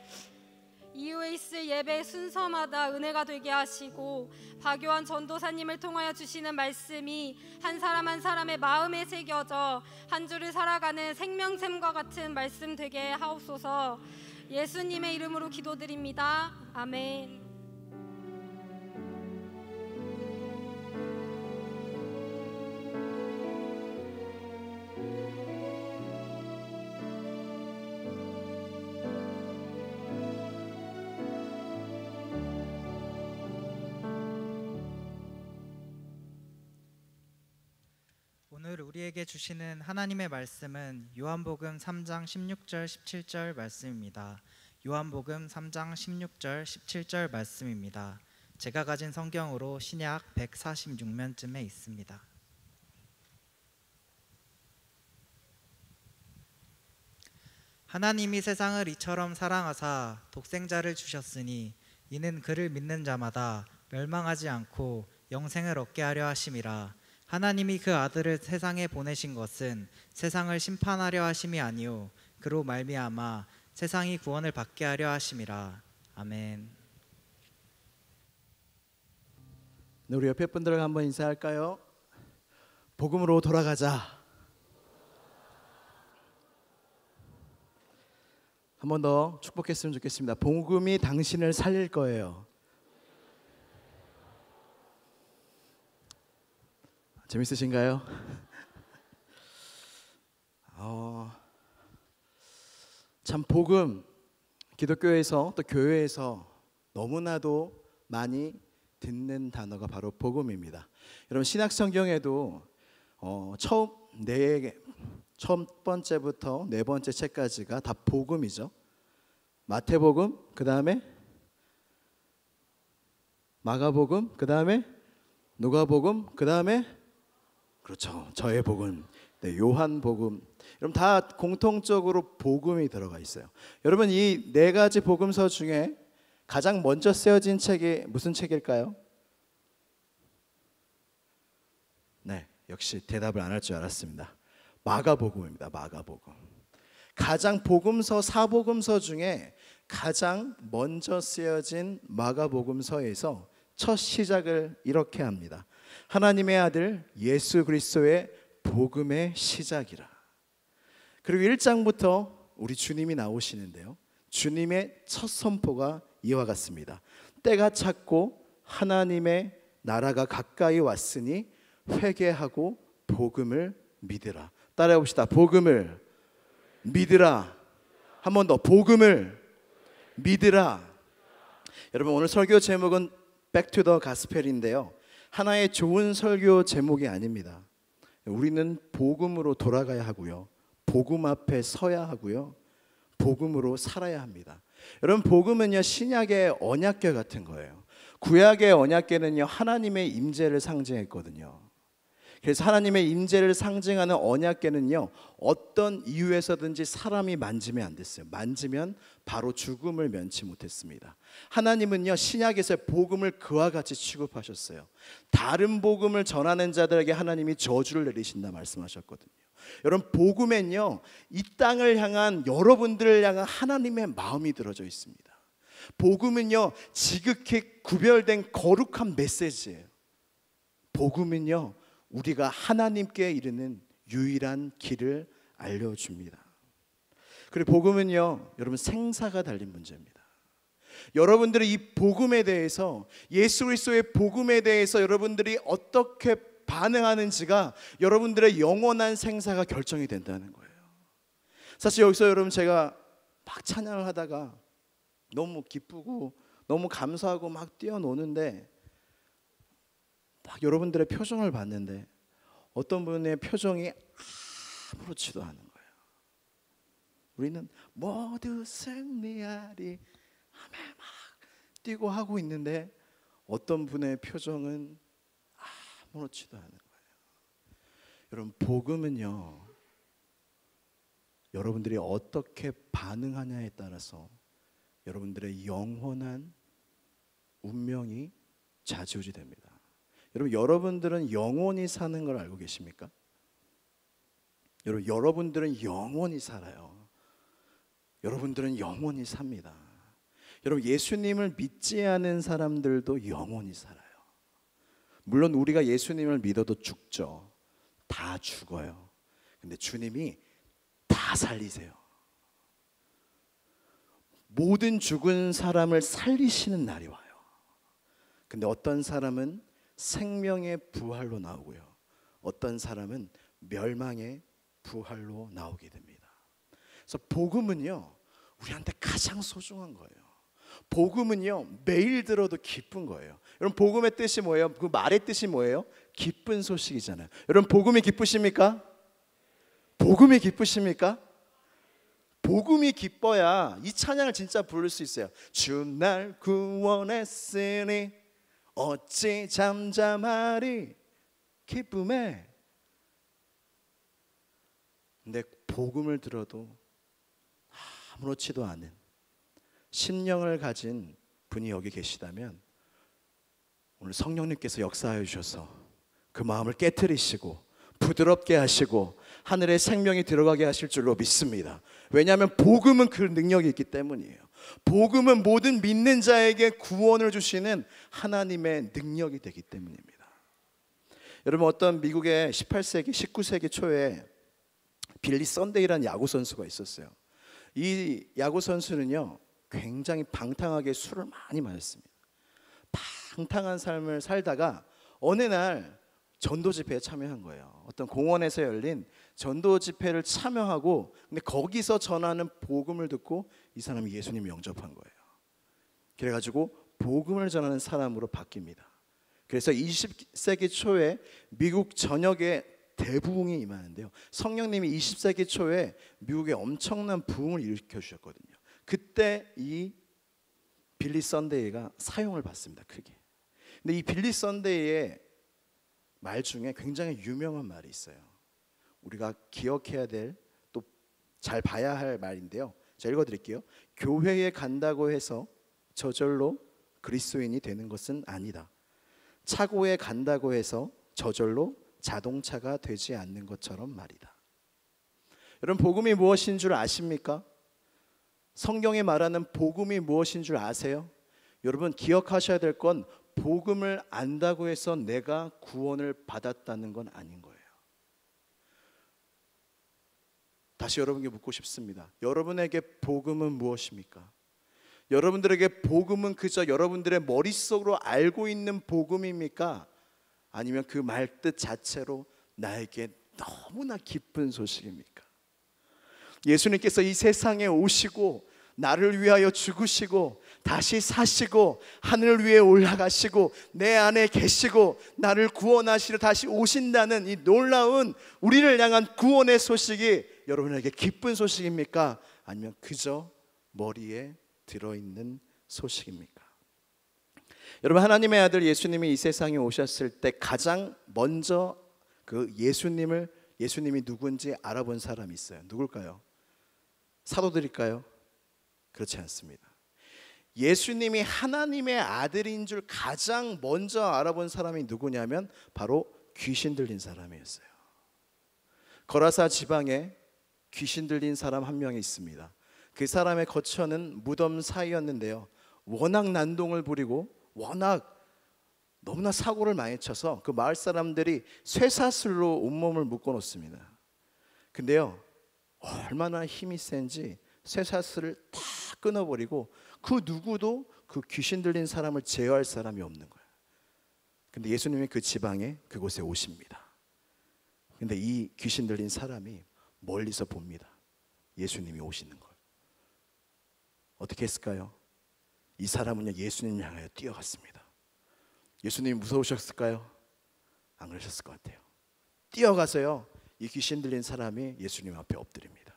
이후에 있을 예배 순서마다 은혜가 되게 하시고 박요한 전도사님을 통하여 주시는 말씀이 한 사람 한 사람의 마음에 새겨져 한 주를 살아가는 생명샘과 같은 말씀 되게 하옵소서. 예수님의 이름으로 기도드립니다. 아멘. 오늘 우리에게 주시는 하나님의 말씀은 요한복음 3장 16절 17절 말씀입니다. 요한복음 3장 16절 17절 말씀입니다. 제가 가진 성경으로 신약 146면쯤에 있습니다. 하나님이 세상을 이처럼 사랑하사 독생자를 주셨으니 이는 그를 믿는 자마다 멸망하지 않고 영생을 얻게 하려 하심이라. 하나님이 그 아들을 세상에 보내신 것은 세상을 심판하려 하심이 아니요 그로 말미암아 세상이 구원을 받게 하려 하심이라. 아멘. 네, 우리 옆에 분들과 한번 인사할까요? 복음으로 돌아가자. 한 번 더 축복했으면 좋겠습니다. 복음이 당신을 살릴 거예요. 재밌으신가요? 참 복음, 기독교에서 또 교회에서 너무나도 많이 듣는 단어가 바로 복음입니다. 여러분 신약 성경에도 첫 번째부터 네 번째 책까지가 다 복음이죠. 마태복음, 그 다음에 마가복음, 그 다음에 누가복음, 그 다음에 그렇죠, 저의 복음, 네, 요한복음. 여러분 다 공통적으로 복음이 들어가 있어요. 여러분 이 네 가지 복음서 중에 가장 먼저 쓰여진 책이 무슨 책일까요? 네, 역시 대답을 안 할 줄 알았습니다. 마가복음입니다. 마가복음. 가장 복음서 사복음서 중에 가장 먼저 쓰여진 마가복음서에서 첫 시작을 이렇게 합니다. 하나님의 아들 예수 그리스도의 복음의 시작이라. 그리고 1장부터 우리 주님이 나오시는데요, 주님의 첫 선포가 이와 같습니다. 때가 찼고 하나님의 나라가 가까이 왔으니 회개하고 복음을 믿으라. 따라해 봅시다. 복음을 믿으라. 한 번 더. 복음을 믿으라. 여러분 오늘 설교 제목은 Back to the Gospel인데요, 하나의 좋은 설교 제목이 아닙니다. 우리는 복음으로 돌아가야 하고요, 복음 앞에 서야 하고요, 복음으로 살아야 합니다. 여러분 복음은요 신약의 언약궤 같은 거예요. 구약의 언약궤는요 하나님의 임재를 상징했거든요. 그래서 하나님의 임재를 상징하는 언약궤는요 어떤 이유에서든지 사람이 만지면 안 됐어요. 만지면 바로 죽음을 면치 못했습니다. 하나님은요 신약에서 복음을 그와 같이 취급하셨어요. 다른 복음을 전하는 자들에게 하나님이 저주를 내리신다 말씀하셨거든요. 여러분 복음엔요 이 땅을 향한, 여러분들을 향한 하나님의 마음이 들어져 있습니다. 복음은요 지극히 구별된 거룩한 메시지예요. 복음은요 우리가 하나님께 이르는 유일한 길을 알려줍니다. 그리고 복음은요 여러분 생사가 달린 문제입니다. 여러분들이 이 복음에 대해서, 예수 그리스도의 복음에 대해서 여러분들이 어떻게 반응하는지가 여러분들의 영원한 생사가 결정이 된다는 거예요. 사실 여기서 여러분 제가 막 찬양을 하다가 너무 기쁘고 너무 감사하고 막 뛰어노는데 딱 여러분들의 표정을 봤는데 어떤 분의 표정이 아무렇지도 않은 거예요. 우리는 모두 승리하리 하며 막 뛰고 하고 있는데 어떤 분의 표정은 아무렇지도 않은 거예요. 여러분 복음은요 여러분들이 어떻게 반응하냐에 따라서 여러분들의 영원한 운명이 좌지우지됩니다. 여러분들은 영원히 사는 걸 알고 계십니까? 여러분들은 영원히 살아요. 여러분들은 영원히 삽니다. 여러분 예수님을 믿지 않은 사람들도 영원히 살아요. 물론 우리가 예수님을 믿어도 죽죠. 다 죽어요. 근데 주님이 다 살리세요. 모든 죽은 사람을 살리시는 날이 와요. 근데 어떤 사람은 생명의 부활로 나오고요, 어떤 사람은 멸망의 부활로 나오게 됩니다. 그래서 복음은요 우리한테 가장 소중한 거예요. 복음은요 매일 들어도 기쁜 거예요. 여러분 복음의 뜻이 뭐예요? 그 말의 뜻이 뭐예요? 기쁜 소식이잖아요. 여러분 복음이 기쁘십니까? 복음이 기쁘십니까? 복음이 기뻐야 이 찬양을 진짜 부를 수 있어요. 주 날 구원했으니 어찌 잠잠하리. 기쁨에. 근데 복음을 들어도 아무렇지도 않은 심령을 가진 분이 여기 계시다면 오늘 성령님께서 역사하여 주셔서 그 마음을 깨트리시고 부드럽게 하시고 하늘의 생명이 들어가게 하실 줄로 믿습니다. 왜냐하면 복음은 그 능력이 있기 때문이에요. 복음은 모든 믿는 자에게 구원을 주시는 하나님의 능력이 되기 때문입니다. 여러분 어떤 미국의 18세기, 19세기 초에 빌리 썬데이라는 야구 선수가 있었어요. 이 야구 선수는요 굉장히 방탕하게 술을 많이 마셨습니다. 방탕한 삶을 살다가 어느 날 전도 집회에 참여한 거예요. 어떤 공원에서 열린 전도 집회를 참여하고 근데 거기서 전하는 복음을 듣고 이 사람이 예수님 영접한 거예요. 그래가지고 복음을 전하는 사람으로 바뀝니다. 그래서 20세기 초에 미국 전역에 대부흥이 임하는데요. 성령님이 20세기 초에 미국에 엄청난 부흥을 일으켜 주셨거든요. 그때 이 빌리 썬데이가 사용을 받습니다. 크게. 근데 이 빌리 썬데이의 말 중에 굉장히 유명한 말이 있어요. 우리가 기억해야 될 또 잘 봐야 할 말인데요. 제가 읽어드릴게요. 교회에 간다고 해서 저절로 그리스도인이 되는 것은 아니다. 차고에 간다고 해서 저절로 자동차가 되지 않는 것처럼 말이다. 여러분 복음이 무엇인 줄 아십니까? 성경에 말하는 복음이 무엇인 줄 아세요? 여러분 기억하셔야 될 건 복음을 안다고 해서 내가 구원을 받았다는 건 아닌 거예요. 다시 여러분께 묻고 싶습니다. 여러분에게 복음은 무엇입니까? 여러분들에게 복음은 그저 여러분들의 머릿속으로 알고 있는 복음입니까? 아니면 그 말뜻 자체로 나에게 너무나 기쁜 소식입니까? 예수님께서 이 세상에 오시고 나를 위하여 죽으시고 다시 사시고 하늘 위에 올라가시고 내 안에 계시고 나를 구원하시러 다시 오신다는 이 놀라운 우리를 향한 구원의 소식이 여러분에게 기쁜 소식입니까? 아니면 그저 머리에 들어있는 소식입니까? 여러분 하나님의 아들 예수님이 이 세상에 오셨을 때 가장 먼저 그 예수님이 누군지 알아본 사람이 있어요. 누굴까요? 사도들일까요? 그렇지 않습니다. 예수님이 하나님의 아들인 줄 가장 먼저 알아본 사람이 누구냐면 바로 귀신 들린 사람이었어요. 거라사 지방에 귀신 들린 사람 한 명이 있습니다. 그 사람의 거처는 무덤 사이였는데요. 워낙 난동을 부리고 워낙 너무나 사고를 많이 쳐서 그 마을 사람들이 쇠사슬로 온몸을 묶어 놓습니다. 근데요 얼마나 힘이 센지 쇠사슬을 다 끊어버리고 그 누구도 그 귀신 들린 사람을 제어할 사람이 없는 거예요. 근데 예수님이 그 지방에 그곳에 오십니다. 근데 이 귀신 들린 사람이 멀리서 봅니다. 예수님이 오시는 걸. 어떻게 했을까요? 이 사람은요 예수님을 향하여 뛰어갔습니다. 예수님이 무서우셨을까요? 안 그러셨을 것 같아요. 뛰어가서요 이 귀신 들린 사람이 예수님 앞에 엎드립니다.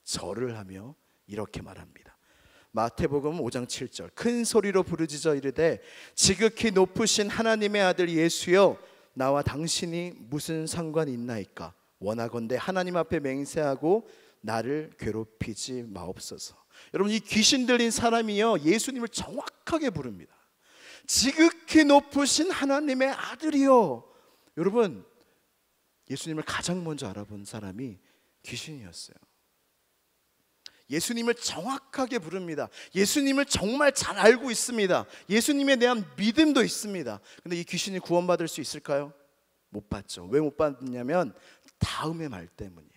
절을 하며 이렇게 말합니다. 마태복음 5장 7절 큰 소리로 부르짖어 이르되 지극히 높으신 하나님의 아들 예수여 나와 당신이 무슨 상관이 있나이까? 원하건대 하나님 앞에 맹세하고 나를 괴롭히지 마옵소서. 여러분 이 귀신 들린 사람이요 예수님을 정확하게 부릅니다. 지극히 높으신 하나님의 아들이요. 여러분 예수님을 가장 먼저 알아본 사람이 귀신이었어요. 예수님을 정확하게 부릅니다. 예수님을 정말 잘 알고 있습니다. 예수님에 대한 믿음도 있습니다. 근데 이 귀신이 구원받을 수 있을까요? 못 받죠. 왜 못 받느냐면 다음의 말 때문이에요.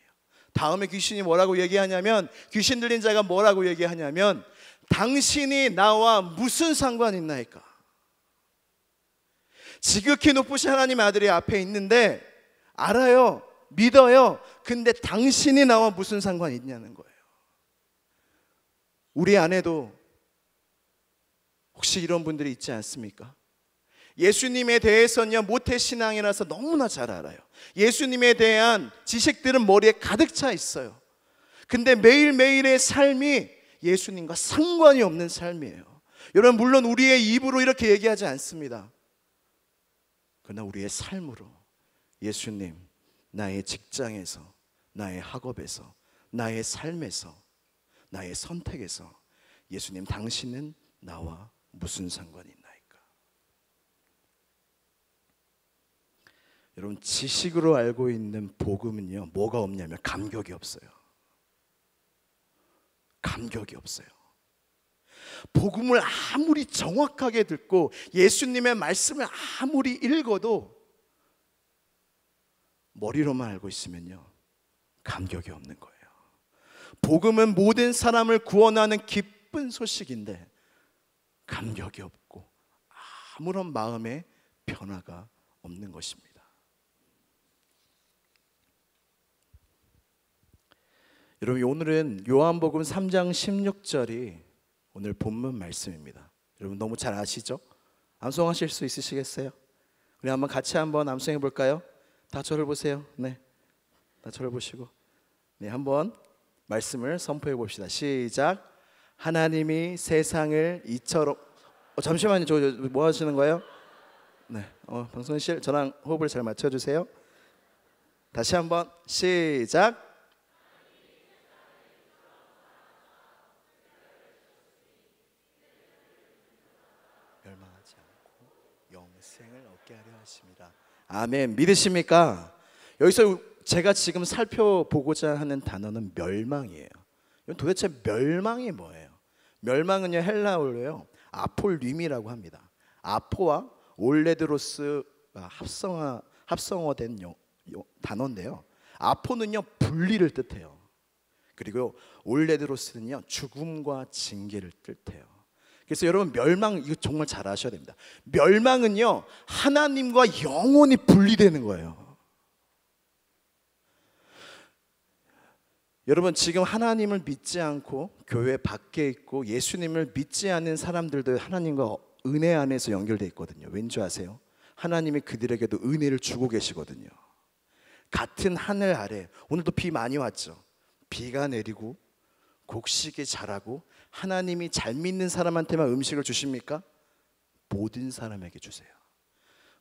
다음에 귀신이 뭐라고 얘기하냐면 귀신 들린 자가 뭐라고 얘기하냐면 당신이 나와 무슨 상관이 있나이까? 지극히 높으신 하나님의 아들이 앞에 있는데 알아요. 믿어요. 근데 당신이 나와 무슨 상관이 있냐는 거예요. 우리 안에도 혹시 이런 분들이 있지 않습니까? 예수님에 대해서는요 모태신앙이라서 너무나 잘 알아요. 예수님에 대한 지식들은 머리에 가득 차 있어요. 근데 매일매일의 삶이 예수님과 상관이 없는 삶이에요. 여러분, 물론 우리의 입으로 이렇게 얘기하지 않습니다. 그러나 우리의 삶으로 예수님, 나의 직장에서, 나의 학업에서, 나의 삶에서, 나의 선택에서 예수님, 당신은 나와 무슨 상관이 있나이까? 여러분, 지식으로 알고 있는 복음은요 뭐가 없냐면 감격이 없어요. 감격이 없어요. 복음을 아무리 정확하게 듣고 예수님의 말씀을 아무리 읽어도 머리로만 알고 있으면요 감격이 없는 거예요. 복음은 모든 사람을 구원하는 기쁜 소식인데 감격이 없고 아무런 마음의 변화가 없는 것입니다. 여러분, 오늘은 요한복음 3장 16절이 오늘 본문 말씀입니다. 여러분 너무 잘 아시죠? 암송하실 수 있으시겠어요? 우리 한번 같이 한번 암송해 볼까요? 다 저를 보세요. 네, 다 저를 보시고 네, 한번 말씀을 선포해 봅시다. 시작. 하나님이 세상을 이처럼 잠시만요. 저 뭐 하시는 거예요? 네, 방송실 저랑 호흡을 잘 맞춰주세요. 다시 한번 시작. 멸망하지 않고 영생을 얻게 하려 하심이라. 아멘. 믿으십니까? 여기서 제가 지금 살펴보고자 하는 단어는 멸망이에요. 도대체 멸망이 뭐예요? 멸망은요 헬라어로요 아폴림이라고 합니다. 아포와 올레드로스가 합성어된 단어인데요. 아포는요 분리를 뜻해요. 그리고 올레드로스는요 죽음과 징계를 뜻해요. 그래서 여러분, 멸망 이거 정말 잘 아셔야 됩니다. 멸망은요 하나님과 영원히 분리되는 거예요. 여러분, 지금 하나님을 믿지 않고 교회 밖에 있고 예수님을 믿지 않는 사람들도 하나님과 은혜 안에서 연결되어 있거든요. 왠지 아세요? 하나님이 그들에게도 은혜를 주고 계시거든요. 같은 하늘 아래 오늘도 비 많이 왔죠. 비가 내리고 곡식이 자라고 하나님이 잘 믿는 사람한테만 음식을 주십니까? 모든 사람에게 주세요.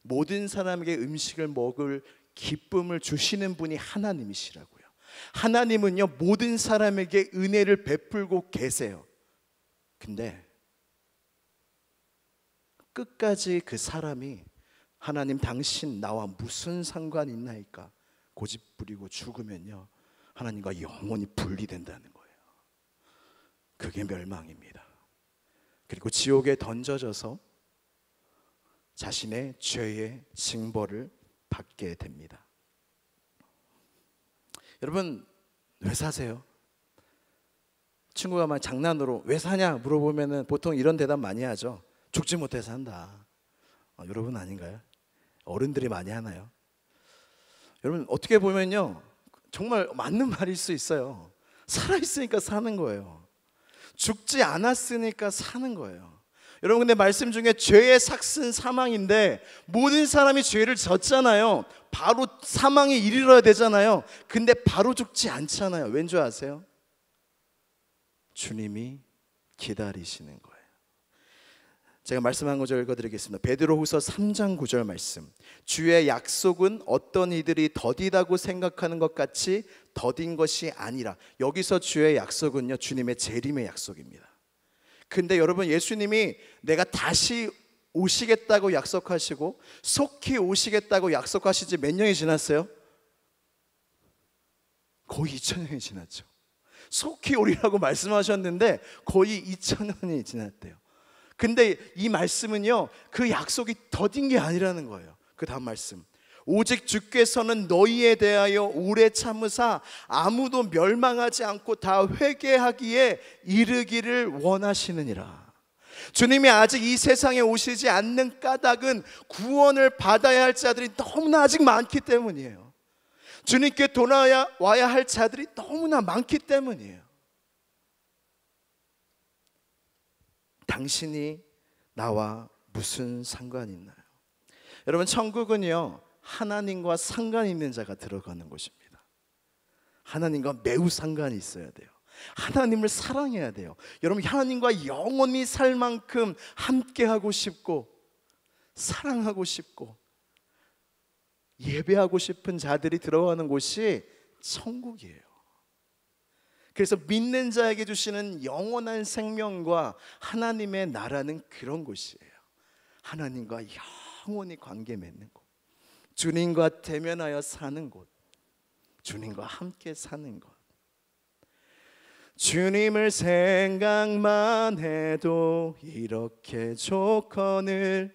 모든 사람에게 음식을 먹을 기쁨을 주시는 분이 하나님이시라고요. 하나님은요 모든 사람에게 은혜를 베풀고 계세요. 근데 끝까지 그 사람이 하나님, 당신 나와 무슨 상관이 있나이까 고집부리고 죽으면요 하나님과 영원히 분리된다는 거예요. 그게 멸망입니다. 그리고 지옥에 던져져서 자신의 죄의 징벌을 받게 됩니다. 여러분, 왜 사세요? 친구가 막 장난으로 왜 사냐 물어보면 보통 이런 대답 많이 하죠. 죽지 못해서 산다. 여러분 아닌가요? 어른들이 많이 하나요? 여러분, 어떻게 보면요 정말 맞는 말일 수 있어요. 살아있으니까 사는 거예요. 죽지 않았으니까 사는 거예요. 여러분, 근데 말씀 중에 죄의 삭은 사망인데 모든 사람이 죄를 졌잖아요. 바로 사망에 이르러야 되잖아요. 근데 바로 죽지 않잖아요. 왠 줄 아세요? 주님이 기다리시는 거예요. 제가 말씀 한 구절 읽어드리겠습니다. 베드로후서 3장 9절 말씀. 주의 약속은 어떤 이들이 더디다고 생각하는 것 같이 더딘 것이 아니라. 여기서 주의 약속은요 주님의 재림의 약속입니다. 근데 여러분, 예수님이 내가 다시 오시겠다고 약속하시고 속히 오시겠다고 약속하시지 몇 년이 지났어요? 거의 2000년이 지났죠. 속히 오리라고 말씀하셨는데 거의 2000년이 지났대요. 근데 이 말씀은요 그 약속이 더딘 게 아니라는 거예요. 그 다음 말씀. 오직 주께서는 너희에 대하여 오래 참으사 아무도 멸망하지 않고 다 회개하기에 이르기를 원하시느니라. 주님이 아직 이 세상에 오시지 않는 까닭은 구원을 받아야 할 자들이 너무나 아직 많기 때문이에요. 주님께 돌아와야 할 자들이 너무나 많기 때문이에요. 당신이 나와 무슨 상관이 있나요? 여러분, 천국은요 하나님과 상관 있는 자가 들어가는 곳입니다. 하나님과 매우 상관이 있어야 돼요. 하나님을 사랑해야 돼요. 여러분, 하나님과 영원히 살 만큼 함께하고 싶고 사랑하고 싶고 예배하고 싶은 자들이 들어가는 곳이 천국이에요. 그래서 믿는 자에게 주시는 영원한 생명과 하나님의 나라는 그런 곳이에요. 하나님과 영원히 관계 맺는 곳, 주님과 대면하여 사는 곳, 주님과 함께 사는 것. 주님을 생각만 해도 이렇게 좋거늘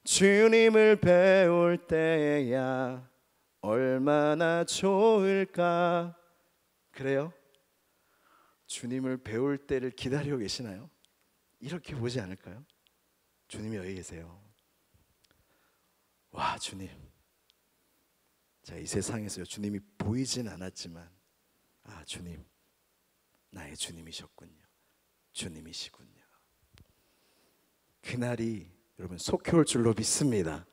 주님을 배울 때야 얼마나 좋을까. 그래요? 주님을 배울 때를 기다리고 계시나요? 이렇게 보지 않을까요? 주님이 여기 계세요. 와, 주님, 자, 이 세상에서 주님이 보이진 않았지만 주님, 나의 주님이셨군요. 주님이시군요. 그날이 여러분 속히 올 줄로 믿습니다.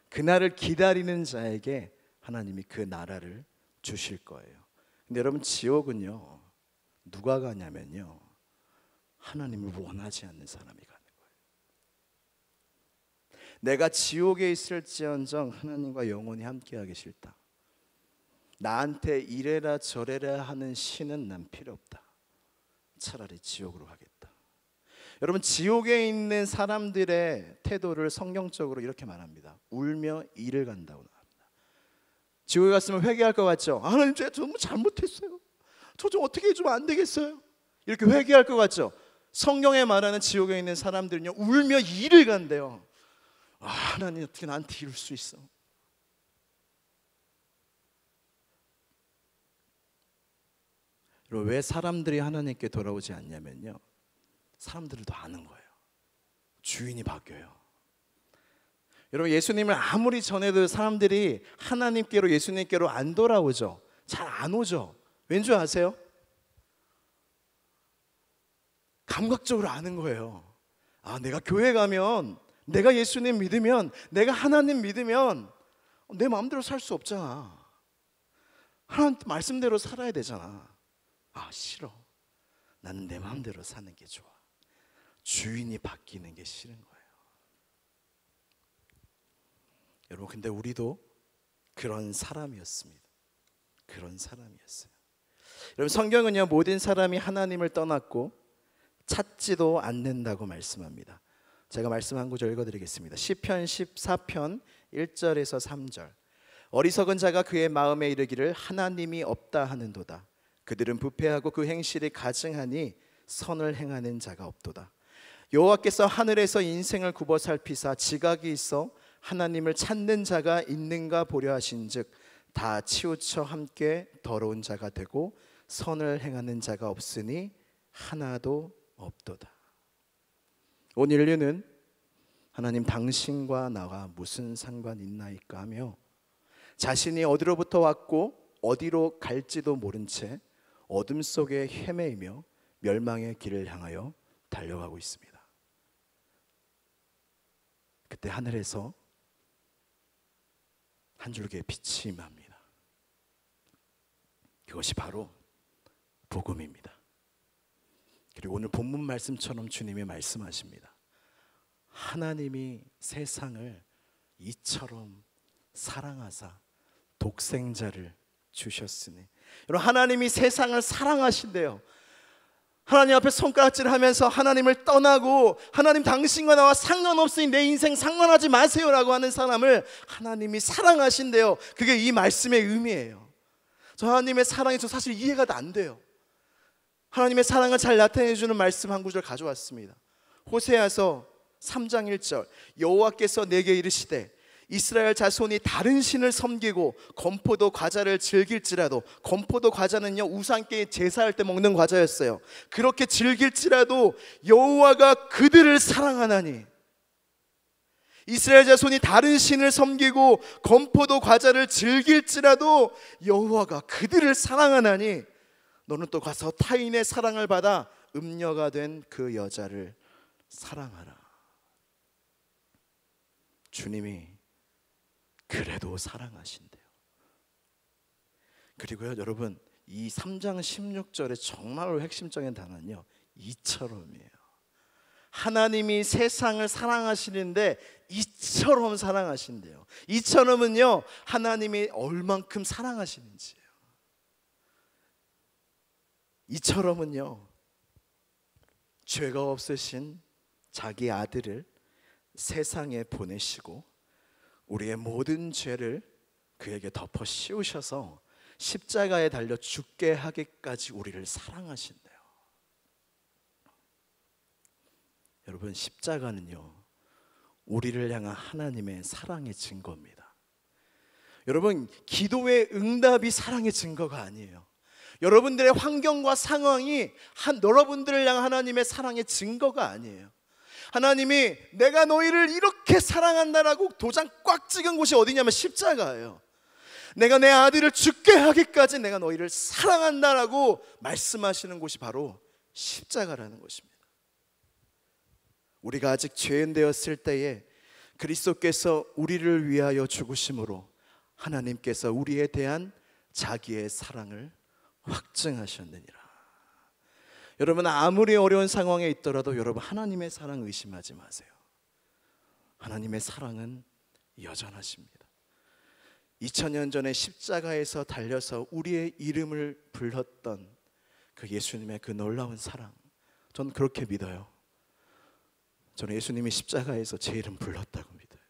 그날을 기다리는 자에게 하나님이 그 나라를 주실 거예요. 근데 여러분, 지옥은요 누가 가냐면요 하나님을 원하지 않는 사람이 가는 거예요. 내가 지옥에 있을지언정 하나님과 영원히 함께하기 싫다. 나한테 이래라 저래라 하는 신은 난 필요 없다. 차라리 지옥으로 가겠다. 여러분, 지옥에 있는 사람들의 태도를 성경적으로 이렇게 말합니다. 울며 이를 간다고 말합니다. 지옥에 갔으면 회개할 것 같죠? 하나님, 제가 너무 잘못했어요. 저 좀 어떻게 해주면 안 되겠어요? 이렇게 회개할 것 같죠? 성경에 말하는 지옥에 있는 사람들은요 울며 이를 간대요. 하나님, 어떻게 나한테 이럴 수 있어? 왜 사람들이 하나님께 돌아오지 않냐면요 사람들도 아는 거예요. 주인이 바뀌어요. 여러분, 예수님을 아무리 전해도 사람들이 하나님께로 예수님께로 안 돌아오죠. 잘 안 오죠. 왠 줄 아세요? 감각적으로 아는 거예요. 내가 교회 가면, 내가 예수님 믿으면, 내가 하나님 믿으면 내 마음대로 살 수 없잖아. 하나님 말씀대로 살아야 되잖아. 싫어. 나는 내 마음대로 사는 게 좋아. 주인이 바뀌는 게 싫은 거예요. 여러분, 근데 우리도 그런 사람이었습니다. 그런 사람이었어요. 여러분, 성경은요 모든 사람이 하나님을 떠났고 찾지도 않는다고 말씀합니다. 제가 말씀 한 구절 읽어드리겠습니다. 시편 14편 1절에서 3절. 어리석은 자가 그의 마음에 이르기를 하나님이 없다 하는도다. 그들은 부패하고 그 행실이 가증하니 선을 행하는 자가 없도다. 여호와께서 하늘에서 인생을 굽어 살피사 지각이 있어 하나님을 찾는 자가 있는가 보려 하신즉 다 치우쳐 함께 더러운 자가 되고 선을 행하는 자가 없으니 하나도 없도다. 온 인류는 하나님, 당신과 나와 무슨 상관 있나이까 하며 자신이 어디로부터 왔고 어디로 갈지도 모른 채 어둠 속에 헤매이며 멸망의 길을 향하여 달려가고 있습니다. 그때 하늘에서 한 줄기의 빛이 임합니다. 그것이 바로 복음입니다. 그리고 오늘 본문 말씀처럼 주님이 말씀하십니다. 하나님이 세상을 이처럼 사랑하사 독생자를 주셨으니. 여러분, 하나님이 세상을 사랑하신대요. 하나님 앞에 손가락질하면서 하나님을 떠나고 하나님, 당신과 나와 상관없으니 내 인생 상관하지 마세요라고 하는 사람을 하나님이 사랑하신대요. 그게 이 말씀의 의미예요. 저 하나님의 사랑이 저 사실 이해가 안 돼요. 하나님의 사랑을 잘 나타내주는 말씀 한 구절 가져왔습니다. 호세아서 3장 1절. 여호와께서 내게 이르시되 이스라엘 자손이 다른 신을 섬기고 건포도 과자를 즐길지라도, 건포도 과자는요 우상께 제사할 때 먹는 과자였어요. 그렇게 즐길지라도 여호와가 그들을 사랑하나니. 이스라엘 자손이 다른 신을 섬기고 건포도 과자를 즐길지라도 여호와가 그들을 사랑하나니 너는 또 가서 타인의 사랑을 받아 음녀가 된 그 여자를 사랑하라. 주님이 그래도 사랑하신대요. 그리고요 여러분, 이 3장 16절에 정말로 핵심적인 단어는요 이처럼이에요. 하나님이 세상을 사랑하시는데 이처럼 사랑하신대요. 이처럼은요 하나님이 얼만큼 사랑하시는지예요. 이처럼은요 죄가 없으신 자기 아들을 세상에 보내시고 우리의 모든 죄를 그에게 덮어 씌우셔서 십자가에 달려 죽게 하기까지 우리를 사랑하신대요. 여러분, 십자가는요 우리를 향한 하나님의 사랑의 증거입니다. 여러분, 기도의 응답이 사랑의 증거가 아니에요. 여러분들의 환경과 상황이 여러분들을 향한 하나님의 사랑의 증거가 아니에요. 하나님이 내가 너희를 이렇게 사랑한다라고 도장 꽉 찍은 곳이 어디냐면 십자가예요. 내가 내 아들을 죽게 하기까지 내가 너희를 사랑한다라고 말씀하시는 곳이 바로 십자가라는 것입니다. 우리가 아직 죄인 되었을 때에 그리스도께서 우리를 위하여 죽으심으로 하나님께서 우리에 대한 자기의 사랑을 확증하셨느니라. 여러분, 아무리 어려운 상황에 있더라도 여러분 하나님의 사랑 의심하지 마세요. 하나님의 사랑은 여전하십니다. 2000년 전에 십자가에서 달려서 우리의 이름을 불렀던 그 예수님의 그 놀라운 사랑, 저는 그렇게 믿어요. 저는 예수님이 십자가에서 제 이름 불렀다고 믿어요.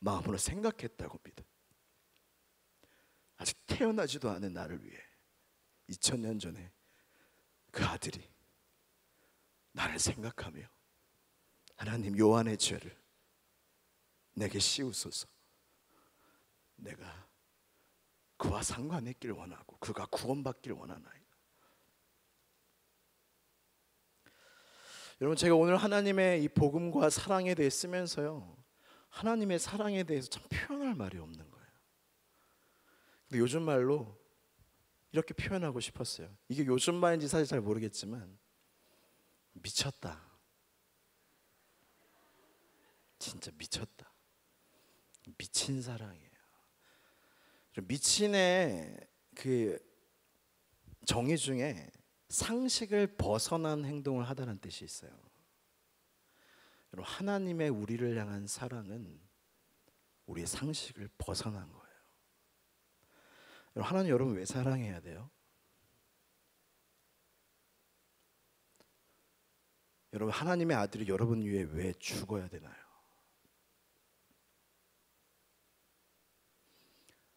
마음으로 생각했다고 믿어요. 아직 태어나지도 않은 나를 위해 2000년 전에 그 아들이 나를 생각하며 하나님, 요한의 죄를 내게 씌우소서. 내가 그와 상관했길 원하고 그가 구원받길 원하나이다. 여러분, 제가 오늘 하나님의 이 복음과 사랑에 대해 쓰면서요 하나님의 사랑에 대해서 참 표현할 말이 없는 거예요. 근데 요즘 말로 이렇게 표현하고 싶었어요. 이게 요즘 말인지 사실 잘 모르겠지만 미쳤다. 진짜 미쳤다. 미친 사랑이에요. 미친의 그 정의 중에 상식을 벗어난 행동을 하다는 뜻이 있어요. 여러분, 하나님의 우리를 향한 사랑은 우리의 상식을 벗어난 거예요. 여러분, 하나님 여러분 왜 사랑해야 돼요? 여러분, 하나님의 아들이 여러분 위해 왜 죽어야 되나요?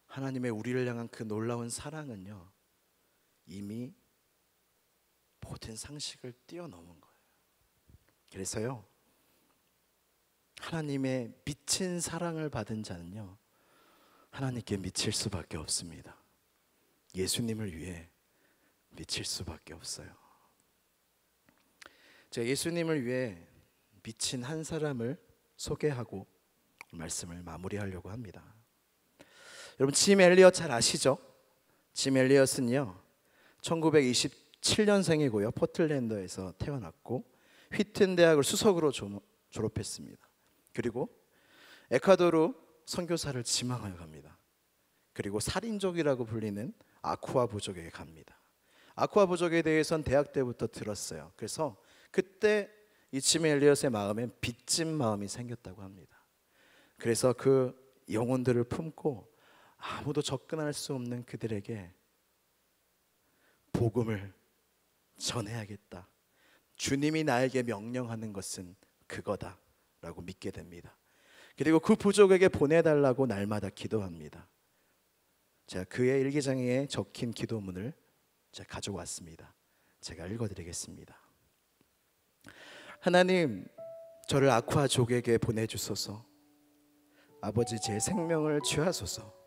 하나님의 우리를 향한 그 놀라운 사랑은요 이미 모든 상식을 뛰어넘은 거예요. 그래서요 하나님의 미친 사랑을 받은 자는요 하나님께 미칠 수밖에 없습니다. 예수님을 위해 미칠 수밖에 없어요. 제가 예수님을 위해 미친 한 사람을 소개하고 말씀을 마무리하려고 합니다. 여러분, 짐 엘리엇 잘 아시죠? 짐 엘리엇은요 1927년생이고요 포틀랜드에서 태어났고 휘튼 대학을 수석으로 졸업했습니다. 그리고 에콰도르 선교사를 지망하여 갑니다. 그리고 살인족이라고 불리는 아쿠아 부족에게 갑니다. 아쿠아 부족에 대해서는 대학 때부터 들었어요. 그래서 그때 이 짐 엘리엇의 마음엔 빚진 마음이 생겼다고 합니다. 그래서 그 영혼들을 품고 아무도 접근할 수 없는 그들에게 복음을 전해야겠다. 주님이 나에게 명령하는 것은 그거다 라고 믿게 됩니다. 그리고 그 부족에게 보내달라고 날마다 기도합니다. 제가 그의 일기장에 적힌 기도문을 제가 가져왔습니다. 제가 읽어드리겠습니다. 하나님, 저를 아쿠아족에게 보내주소서. 아버지, 제 생명을 취하소서.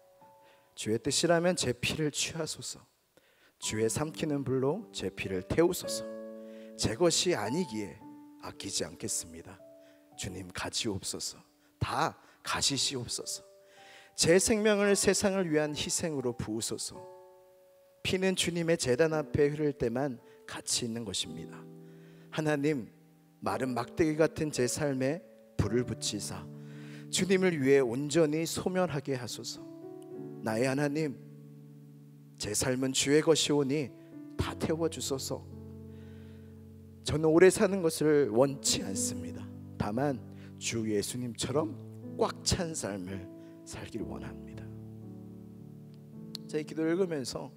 주의 뜻이라면 제 피를 취하소서. 주의 삼키는 불로 제 피를 태우소서. 제 것이 아니기에 아끼지 않겠습니다. 주님, 가지옵소서. 다 가지시옵소서. 제 생명을 세상을 위한 희생으로 부으소서. 피는 주님의 제단 앞에 흐를 때만 가치 있는 것입니다. 하나님, 마른 막대기 같은 제 삶에 불을 붙이사 주님을 위해 온전히 소멸하게 하소서. 나의 하나님, 제 삶은 주의 것이오니 다 태워주소서. 저는 오래 사는 것을 원치 않습니다. 다만 주 예수님처럼 꽉 찬 삶을 살길 원합니다. 제 기도를 읽으면서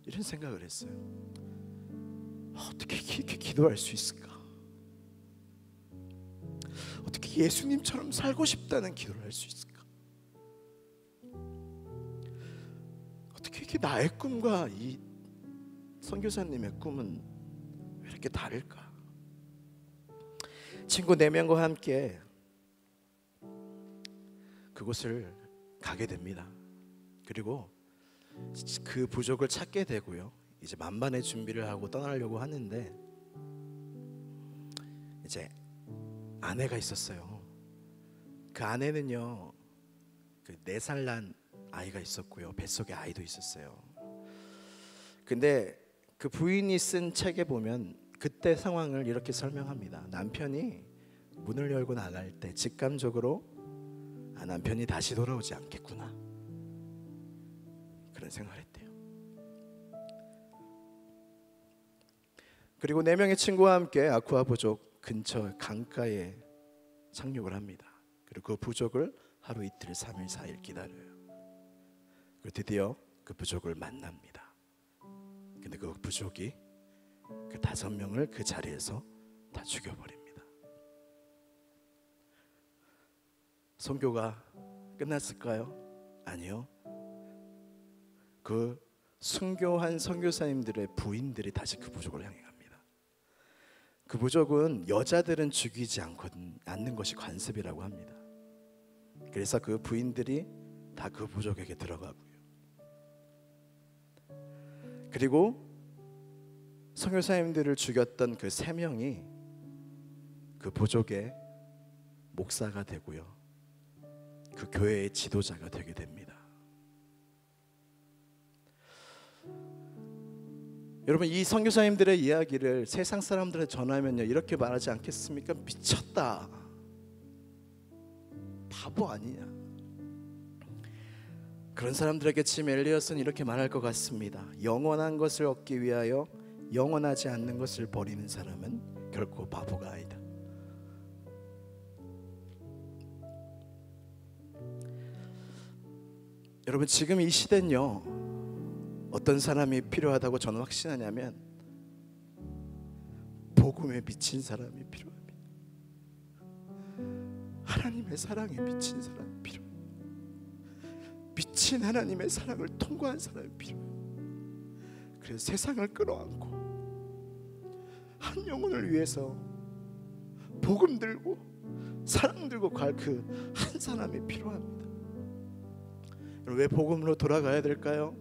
이런 생각을 했어요. 어떻게 이렇게 기도할 수 있을까? 어떻게 예수님처럼 살고 싶다는 기도를 할 수 있을까? 어떻게 이렇게 나의 꿈과 이 선교사님의 꿈은 왜 이렇게 다를까? 친구 4명과 함께 그곳을 가게 됩니다. 그리고 그 부족을 찾게 되고요. 이제 만반의 준비를 하고 떠나려고 하는데 이제 아내가 있었어요. 그 아내는요, 그 4살 난 아이가 있었고요, 뱃속에 아이도 있었어요. 근데 그 부인이 쓴 책에 보면 그때 상황을 이렇게 설명합니다. 남편이 문을 열고 나갈 때 직감적으로 남편이 다시 돌아오지 않겠구나, 그런 생각을 했대요. 그리고 4명의 친구와 함께 아쿠아 부족 근처 강가에 착륙을 합니다. 그리고 그 부족을 하루 이틀 3일 4일 기다려요. 그리고 드디어 그 부족을 만납니다. 근데 그 부족이 그 5명을 그 자리에서 다 죽여버립니다. 선교가 끝났을까요? 아니요. 그 순교한 선교사님들의 부인들이 다시 그 부족을 향해 갑니다. 그 부족은 여자들은 죽이지 않는 것이 관습이라고 합니다. 그래서 그 부인들이 다 그 부족에게 들어가고요. 그리고 선교사님들을 죽였던 그 3명이 그 부족의 목사가 되고요, 그 교회의 지도자가 되게 됩니다. 여러분, 이 선교사님들의 이야기를 세상 사람들한테 전하면요, 이렇게 말하지 않겠습니까? 미쳤다, 바보 아니냐. 그런 사람들에게 짐 엘리엇은 이렇게 말할 것 같습니다. 영원한 것을 얻기 위하여 영원하지 않는 것을 버리는 사람은 결코 바보가 아니다. 여러분, 지금 이 시대는요, 어떤 사람이 필요하다고 저는 확신하냐면 복음에 미친 사람이 필요합니다. 하나님의 사랑에 미친 사람이 필요해요. 미친 하나님의 사랑을 통과한 사람이 필요해요. 그래서 세상을 끌어안고 한 영혼을 위해서 복음 들고 사랑 들고 갈 그 한 사람이 필요합니다. 왜 복음으로 돌아가야 될까요?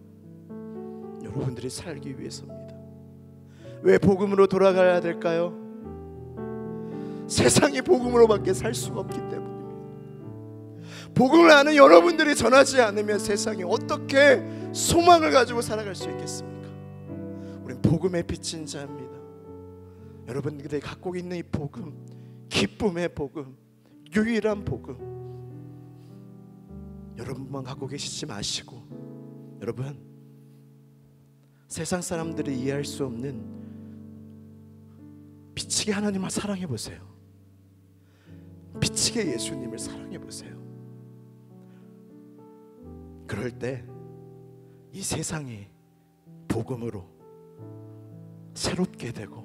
여러분들이 살기 위해서입니다. 왜 복음으로 돌아가야 될까요? 세상이 복음으로밖에 살 수가 없기 때문입니다. 복음을 아는 여러분들이 전하지 않으면 세상이 어떻게 소망을 가지고 살아갈 수 있겠습니까? 우린 복음에 비친 자입니다. 여러분들이 갖고 있는 이 복음, 기쁨의 복음, 유일한 복음, 여러분만 갖고 계시지 마시고, 여러분, 세상 사람들이 이해할 수 없는 미치게 하나님을 사랑해 보세요. 미치게 예수님을 사랑해 보세요. 그럴 때 이 세상이 복음으로 새롭게 되고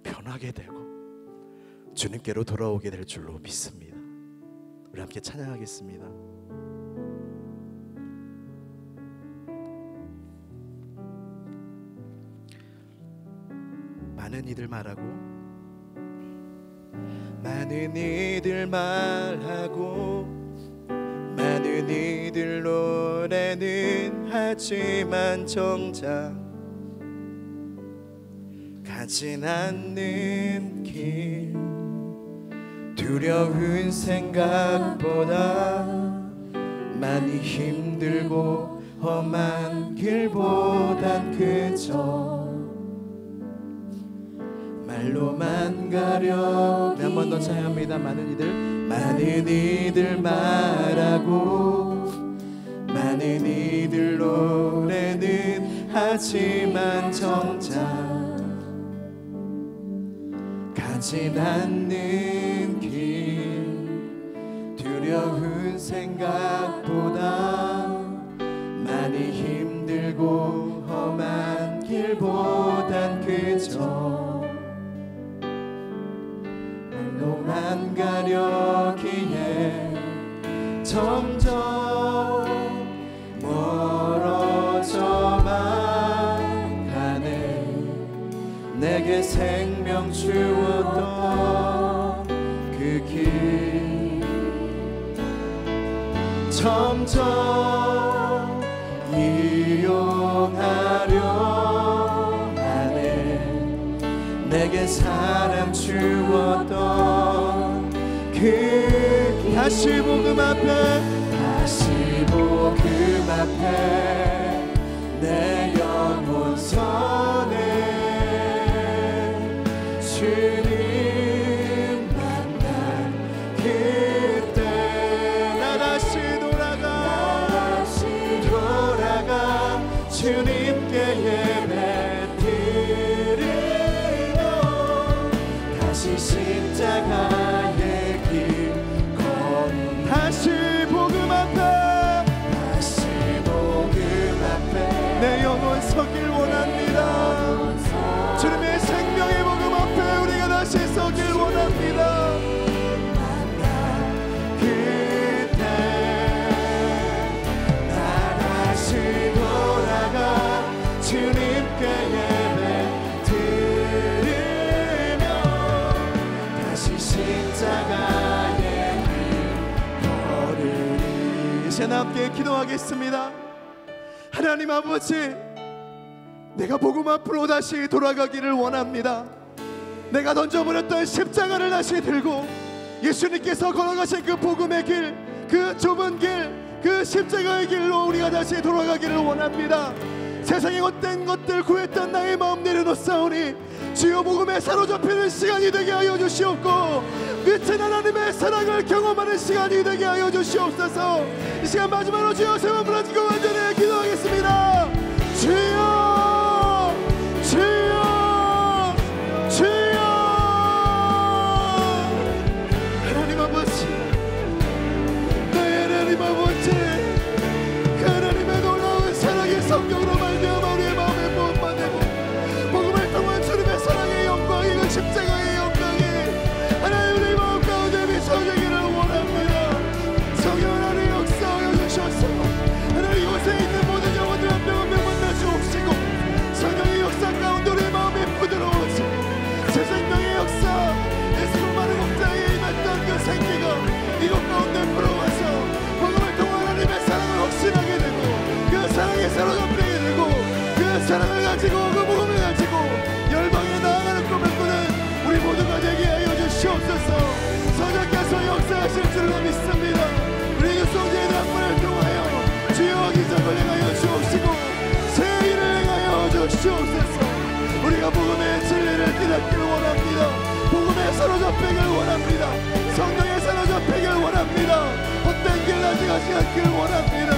변하게 되고 주님께로 돌아오게 될 줄로 믿습니다. 우리 함께 찬양하겠습니다. 많은 이들 말하고, 많은 이들 말하고, 많은 이들 노래는 하지만 정작 가진 않는 길, 두려운 생각보다 많이 힘들고 험한 길보단 그저 말로만 가려. 한 번 더 찬양합니다. 많은 이들 많은 이들 말하고 많은 이들 노래는 하지만 정작 가진 않는 길 두려운 생각보다 많이 힘들고 험한 길보단 그저 홀로만 가려기에 점점 멀어져만 가네. 내게 생명 주었던 그 길 점점 이용하려 하네. 내게 사랑 주었던 그 다시 복음 앞에 내 영혼 선에 주님 만난 그때 나 다시 돌아가 주님께 예배 드리며 다시 십자가의 길 걷는 다시 복음 앞에 내 영혼 서길 원합니다. 주님의 생명의 복음 앞에 우리가 다시 서길 원합니다. 그때 나 다시 돌아가 주님께 예배 드리며 다시 십자가의 길 걸으리. 이제 함께 기도하겠습니다. 하나님 아버지, 내가 복음 앞으로 다시 돌아가기를 원합니다. 내가 던져버렸던 십자가를 다시 들고 예수님께서 걸어가신 그 복음의 길, 그 좁은 길, 그 십자가의 길로 우리가 다시 돌아가기를 원합니다. 세상의 헛된 것들 구했던 나의 마음 내려놓사오니 주여 복음에 사로잡히는 시간이 되게 하여 주시옵고 끝은 하나님의 사랑을 경험하는 시간이 되게 하여 주시옵소서. 이 시간 마지막으로 주여 세번 부르짖고 완전히 기도하겠습니다. 주여 주여 주여. 하나님 아버지, 네 하나님 아버지, 그 하나님의 놀라운 사랑의 성경으로 말미암아 우리의 마음에 부어받고 복음을 통한 주님의 사랑의 영광이 그 십자가의 영광이 하나님 우리 마음 가운데 비춰지기를 원합니다. 성령 하나님 역사하여 주셔서 하나님 이곳에 있는 모든 영혼들 한 명 한 명 만나 주옵시고 성령의 역사 가운데 우리 마음이 부드러워지고 새 생명의 역사 예수 많은 목장에 임했던 그 생기가 이곳 가운데 불어와서 복음을 통한 하나님의 사랑을 확신하게 되고 그 사랑에 사로잡히게 되고 그 사랑을 가지고 그 복음을 가지고 열방에 나아가는 꿈을 꾸는 우리 모두가 되게 하여 주시옵소서. 성령께서 역사하실 줄로 믿습니다. 우리 육성제의 낙관을 통하여 주여 기적을 행하여 주옵시고 새 일을 행하여 주시옵소서. 우리가 복음의 진리를 깨닫기를 원합니다. 복음에 사로잡히길 원합니다. 성령에 사로잡히길 원합니다. 헛된 길 나지가지 않기를 원합니다.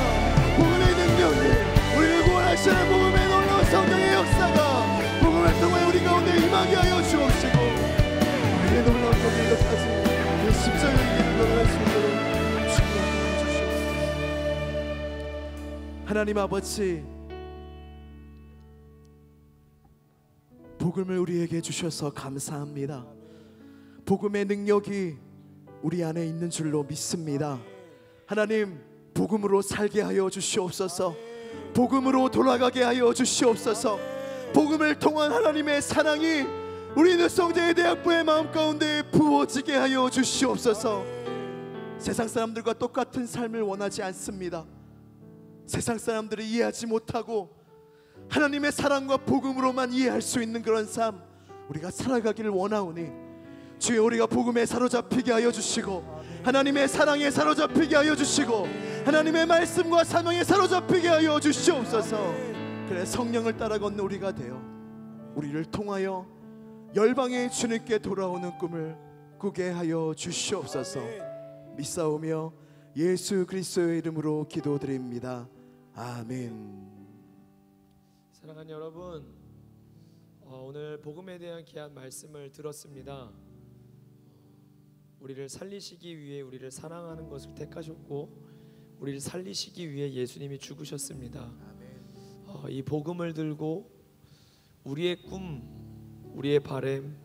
복음의 능력이 우리를 구원하시는 복음의 놀라운 성령의 역사가 복음을 통해 우리 가운데 임하게 하여 주옵시고 우리의 놀라운 복음을 가지고 그 십자가의 길을 걸어갈 수 있도록 축복하여 주시옵소서. 하나님 아버지, 복음을 우리에게 주셔서 감사합니다. 복음의 능력이 우리 안에 있는 줄로 믿습니다. 하나님, 복음으로 살게 하여 주시옵소서. 복음으로 돌아가게 하여 주시옵소서. 복음을 통한 하나님의 사랑이 우리 늦성제의 대학부의 마음 가운데 부어지게 하여 주시옵소서. 세상 사람들과 똑같은 삶을 원하지 않습니다. 세상 사람들이 이해하지 못하고 하나님의 사랑과 복음으로만 이해할 수 있는 그런 삶 우리가 살아가기를 원하오니 주여 우리가 복음에 사로잡히게 하여 주시고 하나님의 사랑에 사로잡히게 하여 주시고 하나님의 말씀과 사명에 사로잡히게 하여 주시옵소서. 그래 성령을 따라 걷는 우리가 되어 우리를 통하여 열방의 주님께 돌아오는 꿈을 꾸게 하여 주시옵소서. 믿사오며 예수 그리스도의 이름으로 기도드립니다. 아멘. 사랑하는 여러분, 오늘 복음에 대한 귀한 말씀을 들었습니다. 우리를 살리시기 위해 우리를 사랑하는 것을 택하셨고 우리를 살리시기 위해 예수님이 죽으셨습니다. 이 복음을 들고 우리의 꿈, 우리의 바램,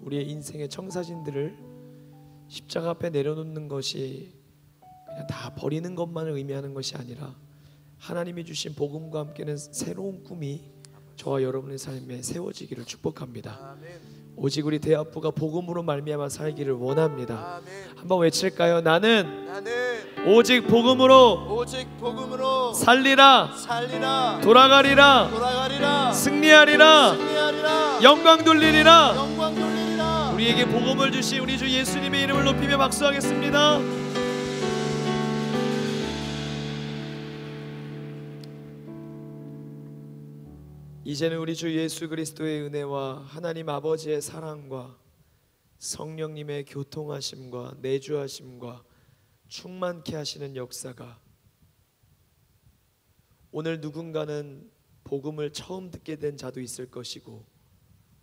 우리의 인생의 청사진들을 십자가 앞에 내려놓는 것이 그냥 다 버리는 것만을 의미하는 것이 아니라 하나님이 주신 복음과 함께는 새로운 꿈이 저와 여러분의 삶에 세워지기를 축복합니다. 오직 우리 대학부가 복음으로 말미암아 살기를 원합니다. 한번 외칠까요? 나는 오직 복음으로 살리라, 돌아가리라, 승리하리라, 영광 돌리리라. 우리에게 복음을 주신 우리 주 예수님의 이름을 높이며 박수하겠습니다. 이제는 우리 주 예수 그리스도의 은혜와 하나님 아버지의 사랑과 성령님의 교통하심과 내주하심과 충만케 하시는 역사가, 오늘 누군가는 복음을 처음 듣게 된 자도 있을 것이고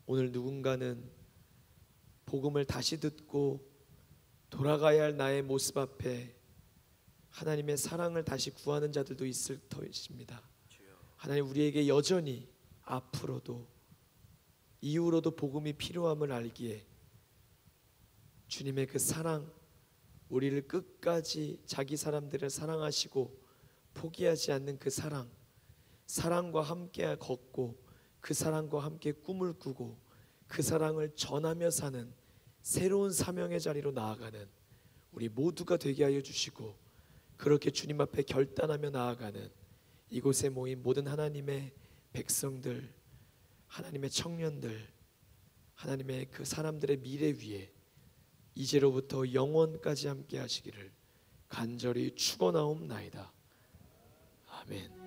오늘 누군가는 복음을 다시 듣고 돌아가야 할 나의 모습 앞에 하나님의 사랑을 다시 구하는 자들도 있을 터입니다. 하나님, 우리에게 여전히 앞으로도 이후로도 복음이 필요함을 알기에 주님의 그 사랑, 우리를 끝까지 자기 사람들을 사랑하시고 포기하지 않는 그 사랑과 함께 걷고 그 사랑과 함께 꿈을 꾸고 그 사랑을 전하며 사는 새로운 사명의 자리로 나아가는 우리 모두가 되게 하여 주시고, 그렇게 주님 앞에 결단하며 나아가는 이곳에 모인 모든 하나님의 백성들, 하나님의 청년들, 하나님의 그 사람들의 미래 위에 이제로부터 영원까지 함께 하시기를 간절히 축원하옵나이다. 아멘.